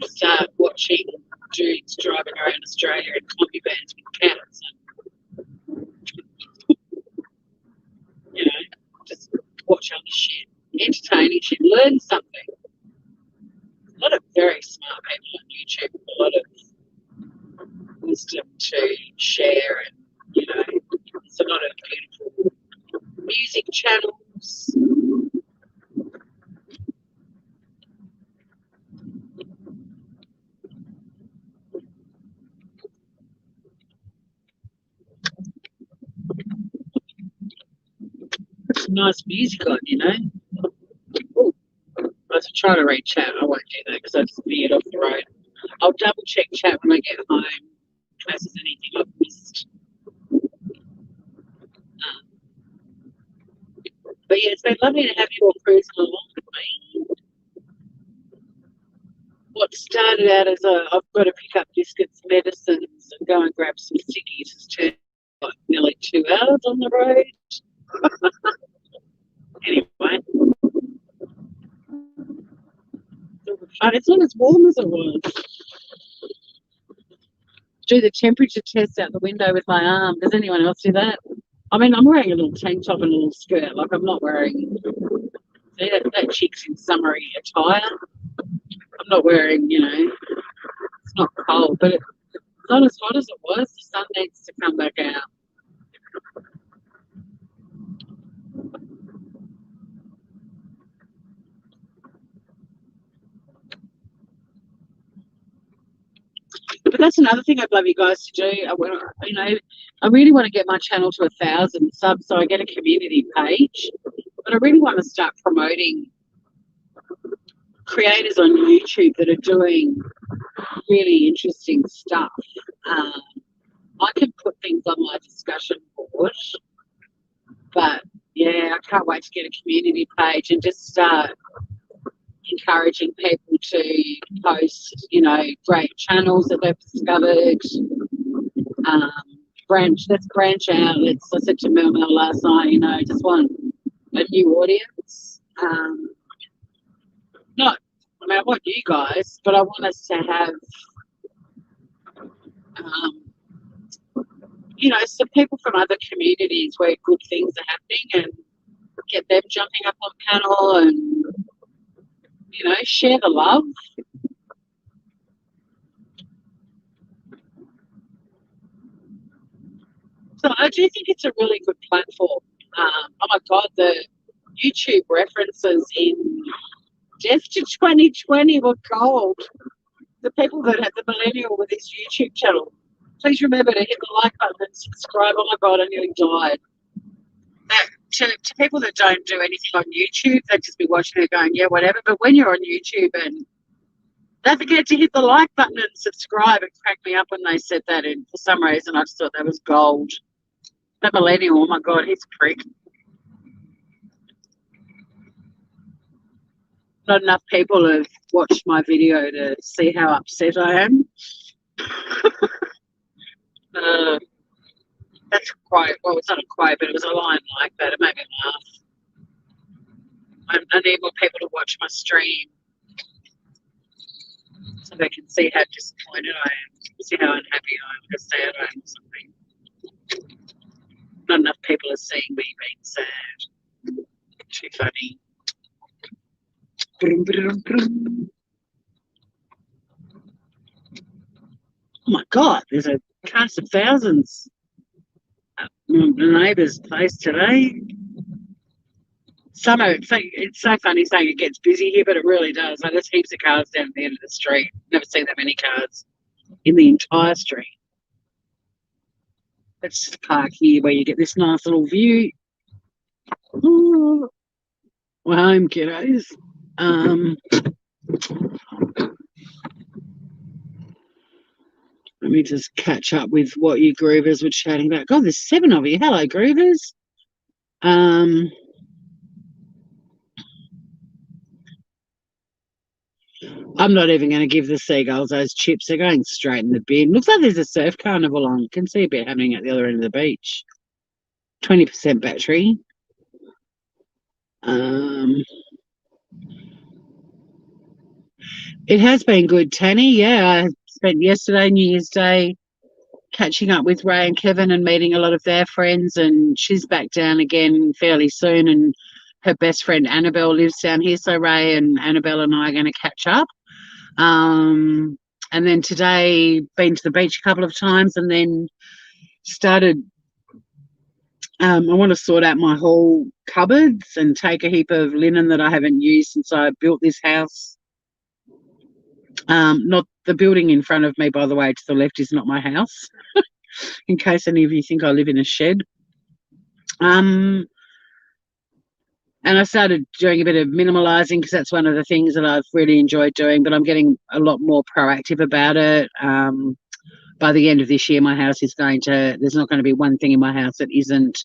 start watching dudes driving around Australia in combi vans with cats and, just watch other shit, entertaining shit, learn something. A lot of very smart people on YouTube, a lot of wisdom to share, and there's a lot of beautiful music channels. Nice music on, Ooh, I was trying to read chat. I won't do that because I just veered off the road. I'll double check chat when I get home in case there's anything I've missed. But yeah, it's been lovely to have you all cruising along with me. What started out as I've got to pick up biscuits, medicines, and go and grab some ciggies has turned like nearly 2 hours on the road. Anyway, it's not as warm as it was. Do the temperature test out the window with my arm. Does anyone else do that? I mean, I'm wearing a little tank top and a little skirt. Like, I'm not wearing that chick's in summery attire. I'm not wearing, it's not cold, but it's not as hot as it was. The sun needs to come back out. But that's another thing I'd love you guys to do. I really want to get my channel to 1,000 subs, so I get a community page. But I really want to start promoting creators on YouTube that are doing really interesting stuff. I can put things on my discussion board, but yeah, I can't wait to get a community page and just start encouraging people to post, great channels that they've discovered. Let's branch out. I said to Mel last night, just want a new audience. I want you guys, but I want us to have, some people from other communities where good things are happening and get them jumping up on panel and, share the love. So I do think it's a really good platform. Oh my God, the YouTube references in Death to 2020 were gold. The people that had the millennial with this YouTube channel, please remember to hit the like button and subscribe. Oh my God, I nearly died. To people that don't do anything on YouTube, they'd just be watching it going, yeah, whatever. But when you're on YouTube, and don't forget to hit the like button and subscribe. It cracked me up when they said that, and for some reason I just thought that was gold. That millennial, oh my God, he's a prick. Not enough people have watched my video to see how upset I am. That's a quote. Well, it's not a quote, but it was a line like that. It made me laugh. I need more people to watch my stream so they can see how disappointed I am, see how unhappy I am, how sad I am or something. Not enough people are seeing me being sad. Too funny. Oh my God, there's a cast of thousands at my neighbour's place today. Summer, it's so funny saying it gets busy here, but it really does. Like, there's heaps of cars down at the end of the street. Never seen that many cars in the entire street. Let's just park here where you get this nice little view. Ooh, we're home, kiddos. Let me just catch up with what you groovers were chatting about. God, there's 7 of you. Hello, groovers. I'm not even going to give the seagulls those chips. They're going straight in the bin. Looks like there's a surf carnival on. Can see a bit happening at the other end of the beach. 20% battery. It has been good, Tanny. Yeah, I spent yesterday, New Year's Day, catching up with Ray and Kevin and meeting a lot of their friends, and she's back down again fairly soon, and her best friend Annabelle lives down here, so Ray and Annabelle and I are going to catch up. And then today, been to the beach a couple of times, and then started I want to sort out my whole cupboards and take a heap of linen that I haven't used since I built this house. Not the building in front of me, by the way, to the left is not my house, in case any of you think I live in a shed. And I started doing a bit of minimalising because that's one of the things that I've really enjoyed doing, but I'm getting a lot more proactive about it. By the end of this year, my house is there's not going to be one thing in my house that isn't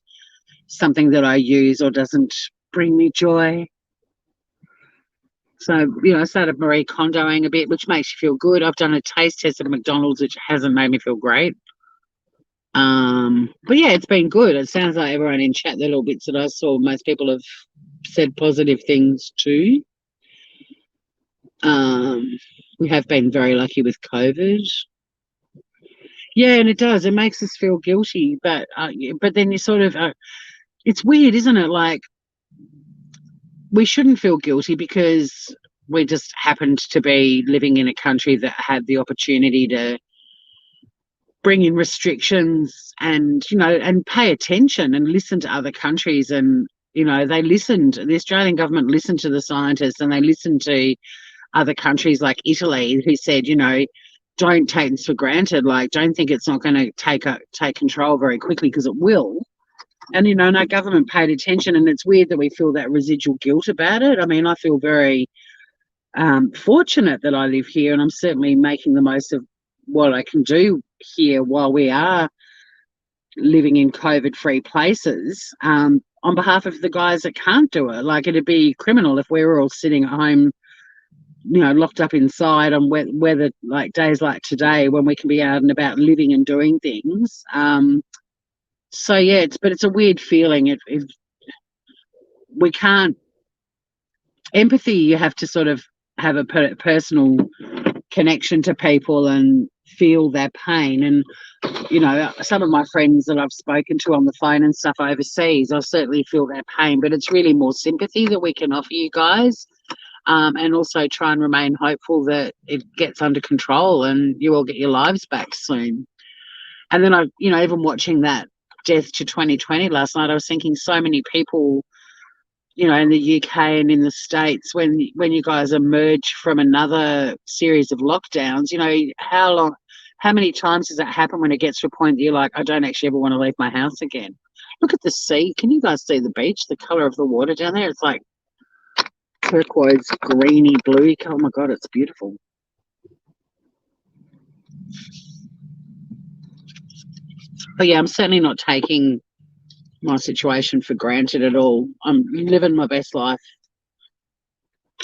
something that I use or doesn't bring me joy. So, I started Marie Kondoing a bit, which makes you feel good. I've done a taste test at McDonald's, which hasn't made me feel great. But yeah, it's been good. It sounds like everyone in chat, the little bits that I saw, most people have said positive things too. We have been very lucky with COVID. Yeah, and it does. It makes us feel guilty, but then you sort of, it's weird, isn't it? Like, we shouldn't feel guilty because we just happened to be living in a country that had the opportunity to bring in restrictions and, and pay attention and listen to other countries. And, they listened, the Australian government listened to the scientists, and they listened to other countries like Italy, who said, don't take this for granted. Like, don't think it's not going to take control very quickly, because it will. And, and our government paid attention, and it's weird that we feel that residual guilt about it. I mean, I feel very fortunate that I live here, and I'm certainly making the most of what I can do here while we are living in COVID-free places, on behalf of the guys that can't do it. Like, it'd be criminal if we were all sitting at home, locked up inside on weather like days like today, when we can be out and about living and doing things. So yeah, it's a weird feeling. We can't empathy. You have to sort of have a personal connection to people and feel their pain. And some of my friends that I've spoken to on the phone and stuff overseas, I certainly feel their pain. But it's really more sympathy that we can offer you guys. And also try and remain hopeful that it gets under control and you all get your lives back soon. And then even watching that Death to 2020 last night, I was thinking so many people, in the UK and in the States, when you guys emerge from another series of lockdowns, how many times does that happen when it gets to a point that you're like, I don't actually ever want to leave my house again? Look at the sea. Can you guys see the beach, the colour of the water down there? It's like turquoise, greeny, bluey. Oh my God, it's beautiful. But yeah, I'm certainly not taking my situation for granted at all. I'm living my best life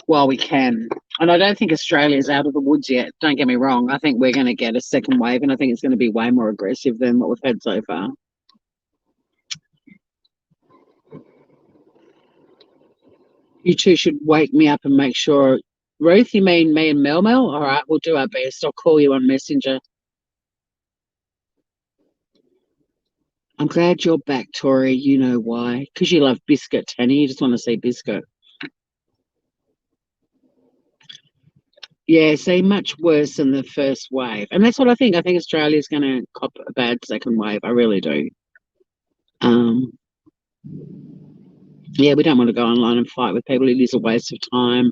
while we can. And I don't think Australia's out of the woods yet. Don't get me wrong. I think we're going to get a second wave, and I think it's going to be way more aggressive than what we've had so far. You two should wake me up and make sure. Ruth, you mean me and Mel? All right, we'll do our best. I'll call you on Messenger. I'm glad you're back, Tori. You know why? Because you love Biscuit, Tanny. You just want to see Biscuit. Yeah, see, much worse than the first wave. And that's what I think. I think Australia's going to cop a bad second wave. I really do. Yeah, we don't want to go online and fight with people. It is a waste of time.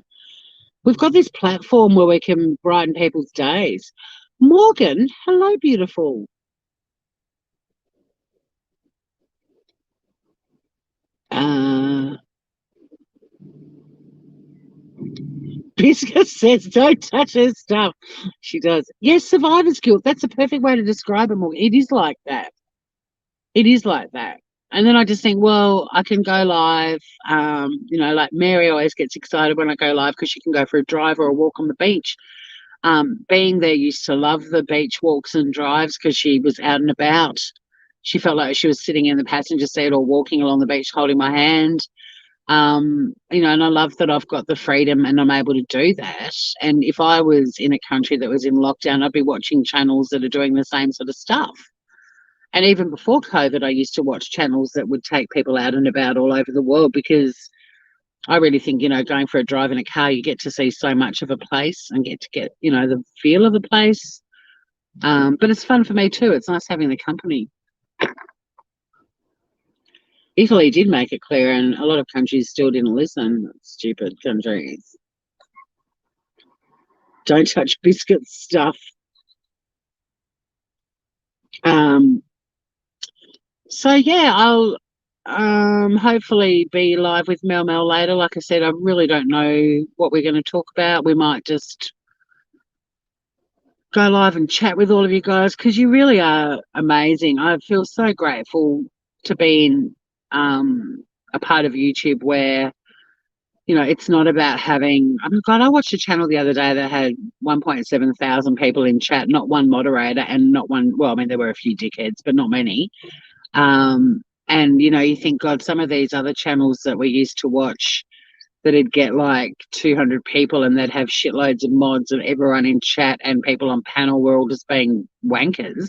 We've got this platform where we can brighten people's days. Morgan, hello, beautiful. Uh, Biscuit says, don't touch her stuff. She does. Yes, survivor's guilt. That's a perfect way to describe it, Morgan. It is like that. It is like that. And then I just think, well, I can go live. Like Mary always gets excited when I go live because she can go for a drive or a walk on the beach. Being there used to love the beach walks and drives because she was out and about. She felt like she was sitting in the passenger seat or walking along the beach holding my hand. And I love that I've got the freedom and I'm able to do that. And if I was in a country that was in lockdown, I'd be watching channels that are doing the same sort of stuff. And even before COVID, I used to watch channels that would take people out and about all over the world because I really think, going for a drive in a car, you get to see so much of a place and get, the feel of the place. But it's fun for me too. It's nice having the company. Italy did make it clear, and a lot of countries still didn't listen. Stupid countries. Don't touch biscuit stuff. Um, so yeah, I'll hopefully be live with Mel Mel later. Like I said, I really don't know what we're going to talk about. We might just go live and chat with all of you guys because you really are amazing. I feel so grateful to be in a part of YouTube where it's not about having. Oh my God, I watched a channel the other day that had 1.7 thousand people in chat, not one moderator and not one. Well, I mean, there were a few dickheads, but not many. And you think, God, some of these other channels that we used to watch that'd get like 200 people and they'd have shitloads of mods and everyone in chat and people on panel were all just being wankers.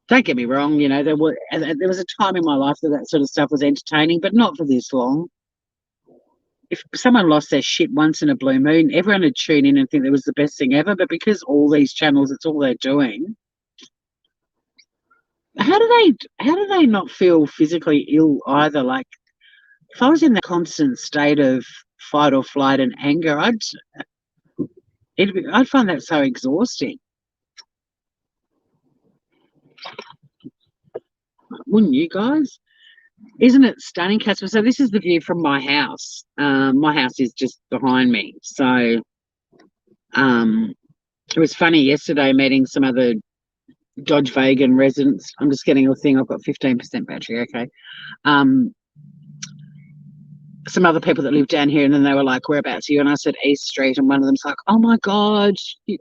Don't get me wrong, there was a time in my life that sort of stuff was entertaining, but not for this long. If someone lost their shit once in a blue moon, everyone would tune in and think it was the best thing ever. But because all these channels, it's all they're doing. How do they not feel physically ill either? Like if I was in that constant state of fight or flight and anger, I'd find that so exhausting. Wouldn't you guys? Isn't it stunning, Casper? So this is the view from my house. My house is just behind me. So it was funny yesterday meeting some other Dodge Vegan residents. I'm just getting a thing. I've got 15% battery. Okay. Some other people that live down here, and then they were like, "Whereabouts are you?" And I said East Street, and one of them's like, "Oh my God,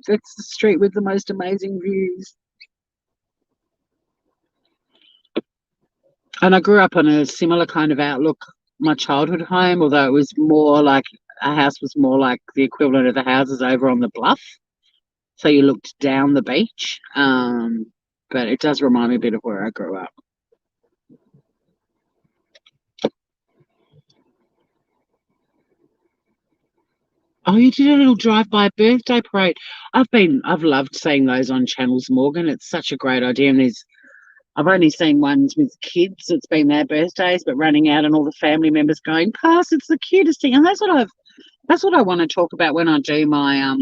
that's the street with the most amazing views." And I grew up on a similar kind of outlook. My childhood home, although it was more like our house was more like the equivalent of the houses over on the bluff, so you looked down the beach. But it does remind me a bit of where I grew up. Oh, you did a little drive-by birthday parade. I've loved seeing those on channels, Morgan. It's such a great idea. And I've only seen ones with kids. It's been their birthdays, but running out and all the family members going past. It's the cutest thing. And that's what I want to talk about when I do my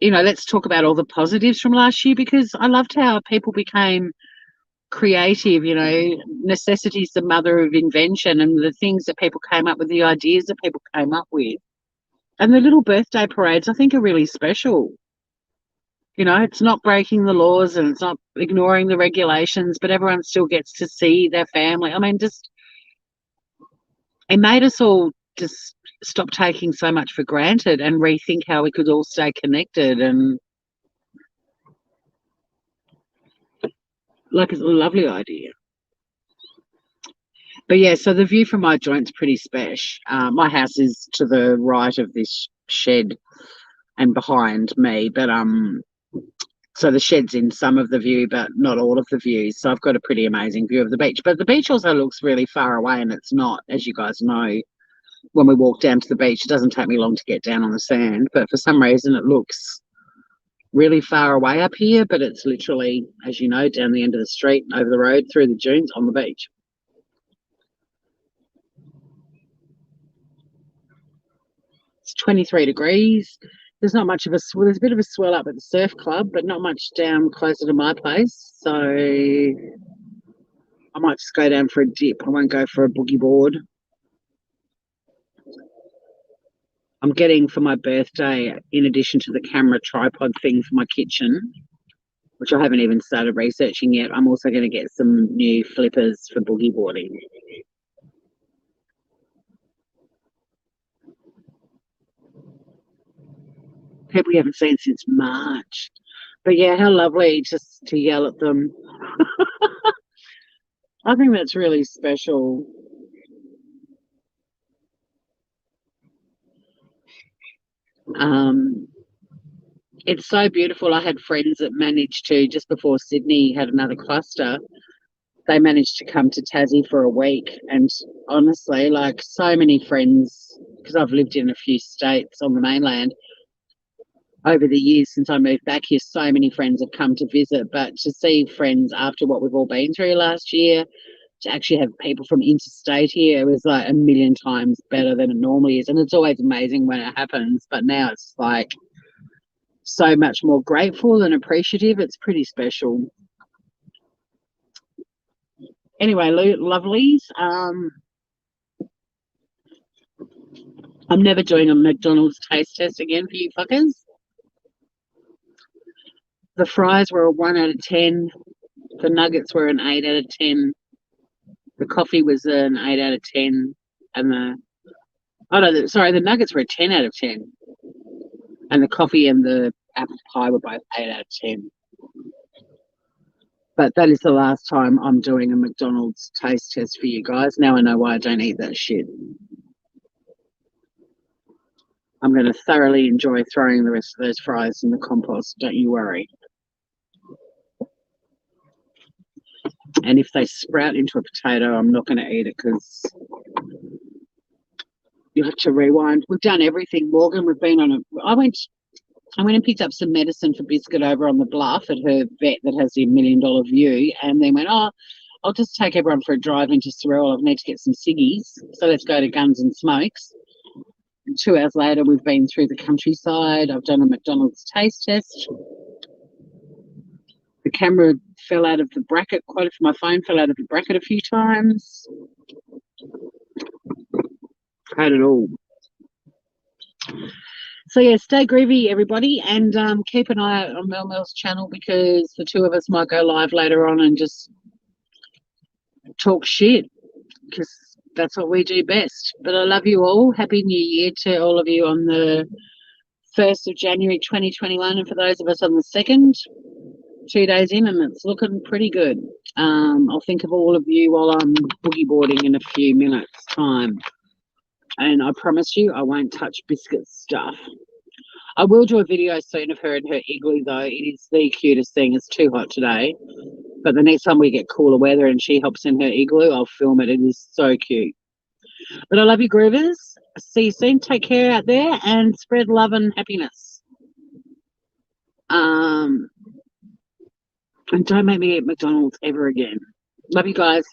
let's talk about all the positives from last year because I loved how people became creative. Necessity's the mother of invention, and the things that people came up with, the ideas that people came up with. And the little birthday parades, I think, are really special. It's not breaking the laws and it's not ignoring the regulations, but everyone still gets to see their family. I mean, just it made us all just stop taking so much for granted and rethink how we could all stay connected. And like, it's a lovely idea. But yeah, so the view from my joint's pretty special. My house is to the right of this shed and behind me, but so the shed's in some of the view, but not all of the views. So I've got a pretty amazing view of the beach. But the beach also looks really far away, and it's not, as you guys know, when we walk down to the beach, it doesn't take me long to get down on the sand. But for some reason, it looks really far away up here, but it's literally, as you know, down the end of the street, over the road, through the dunes, on the beach. 23 degrees. There's not much of a swell. There's a bit of a swell up at the surf club, but not much down closer to my place. So I might just go down for a dip. I won't go for a boogie board. I'm getting for my birthday, in addition to the camera tripod thing for my kitchen, which I haven't even started researching yet, I'm also going to get some new flippers for boogie boarding. People we haven't seen since March. But yeah, how lovely just to yell at them. I think that's really special. It's so beautiful. I had friends that managed to, just before Sydney had another cluster, they managed to come to Tassie for a week. And honestly, like so many friends, because I've lived in a few states on the mainland over the years since I moved back here, so many friends have come to visit. But to see friends after what we've all been through last year, to actually have people from interstate here, it was like a million times better than it normally is. And it's always amazing when it happens. But now it's like so much more grateful and appreciative. It's pretty special. Anyway, lovelies, I'm never doing a McDonald's taste test again for you fuckers. The fries were a 1 out of 10. The nuggets were an 8 out of 10. The coffee was an 8 out of 10. And the nuggets were a 10 out of 10. And the coffee and the apple pie were both 8 out of 10. But that is the last time I'm doing a McDonald's taste test for you guys. Now I know why I don't eat that shit. I'm going to thoroughly enjoy throwing the rest of those fries in the compost. Don't you worry. And if they sprout into a potato, I'm not going to eat it because you have to rewind. We've done everything, Morgan. We've been on a. I went and picked up some medicine for Biscuit over on the bluff at her vet that has the $1 million view, and then went, oh, I'll just take everyone for a drive into Sorrel. I need to get some ciggies, so let's go to Guns and Smokes. And 2 hours later, we've been through the countryside. I've done a McDonald's taste test. The camera fell out of the bracket. My phone fell out of the bracket a few times. Had it all. So yeah, stay groovy, everybody, and keep an eye out on Mel Mel's channel because the two of us might go live later on and just talk shit because that's what we do best. But I love you all. Happy New Year to all of you on the 1st of January 2021, and for those of us on the 2nd, 2 days in, and it's looking pretty good. I'll think of all of you while I'm boogie boarding in a few minutes' time. And I promise you, I won't touch Biscuit's stuff. I will do a video soon of her in her igloo, though. It is the cutest thing. It's too hot today. But the next time we get cooler weather and she hops in her igloo, I'll film it. It is so cute. But I love you, groovers. See you soon. Take care out there and spread love and happiness. And don't make me eat McDonald's ever again. Love you guys.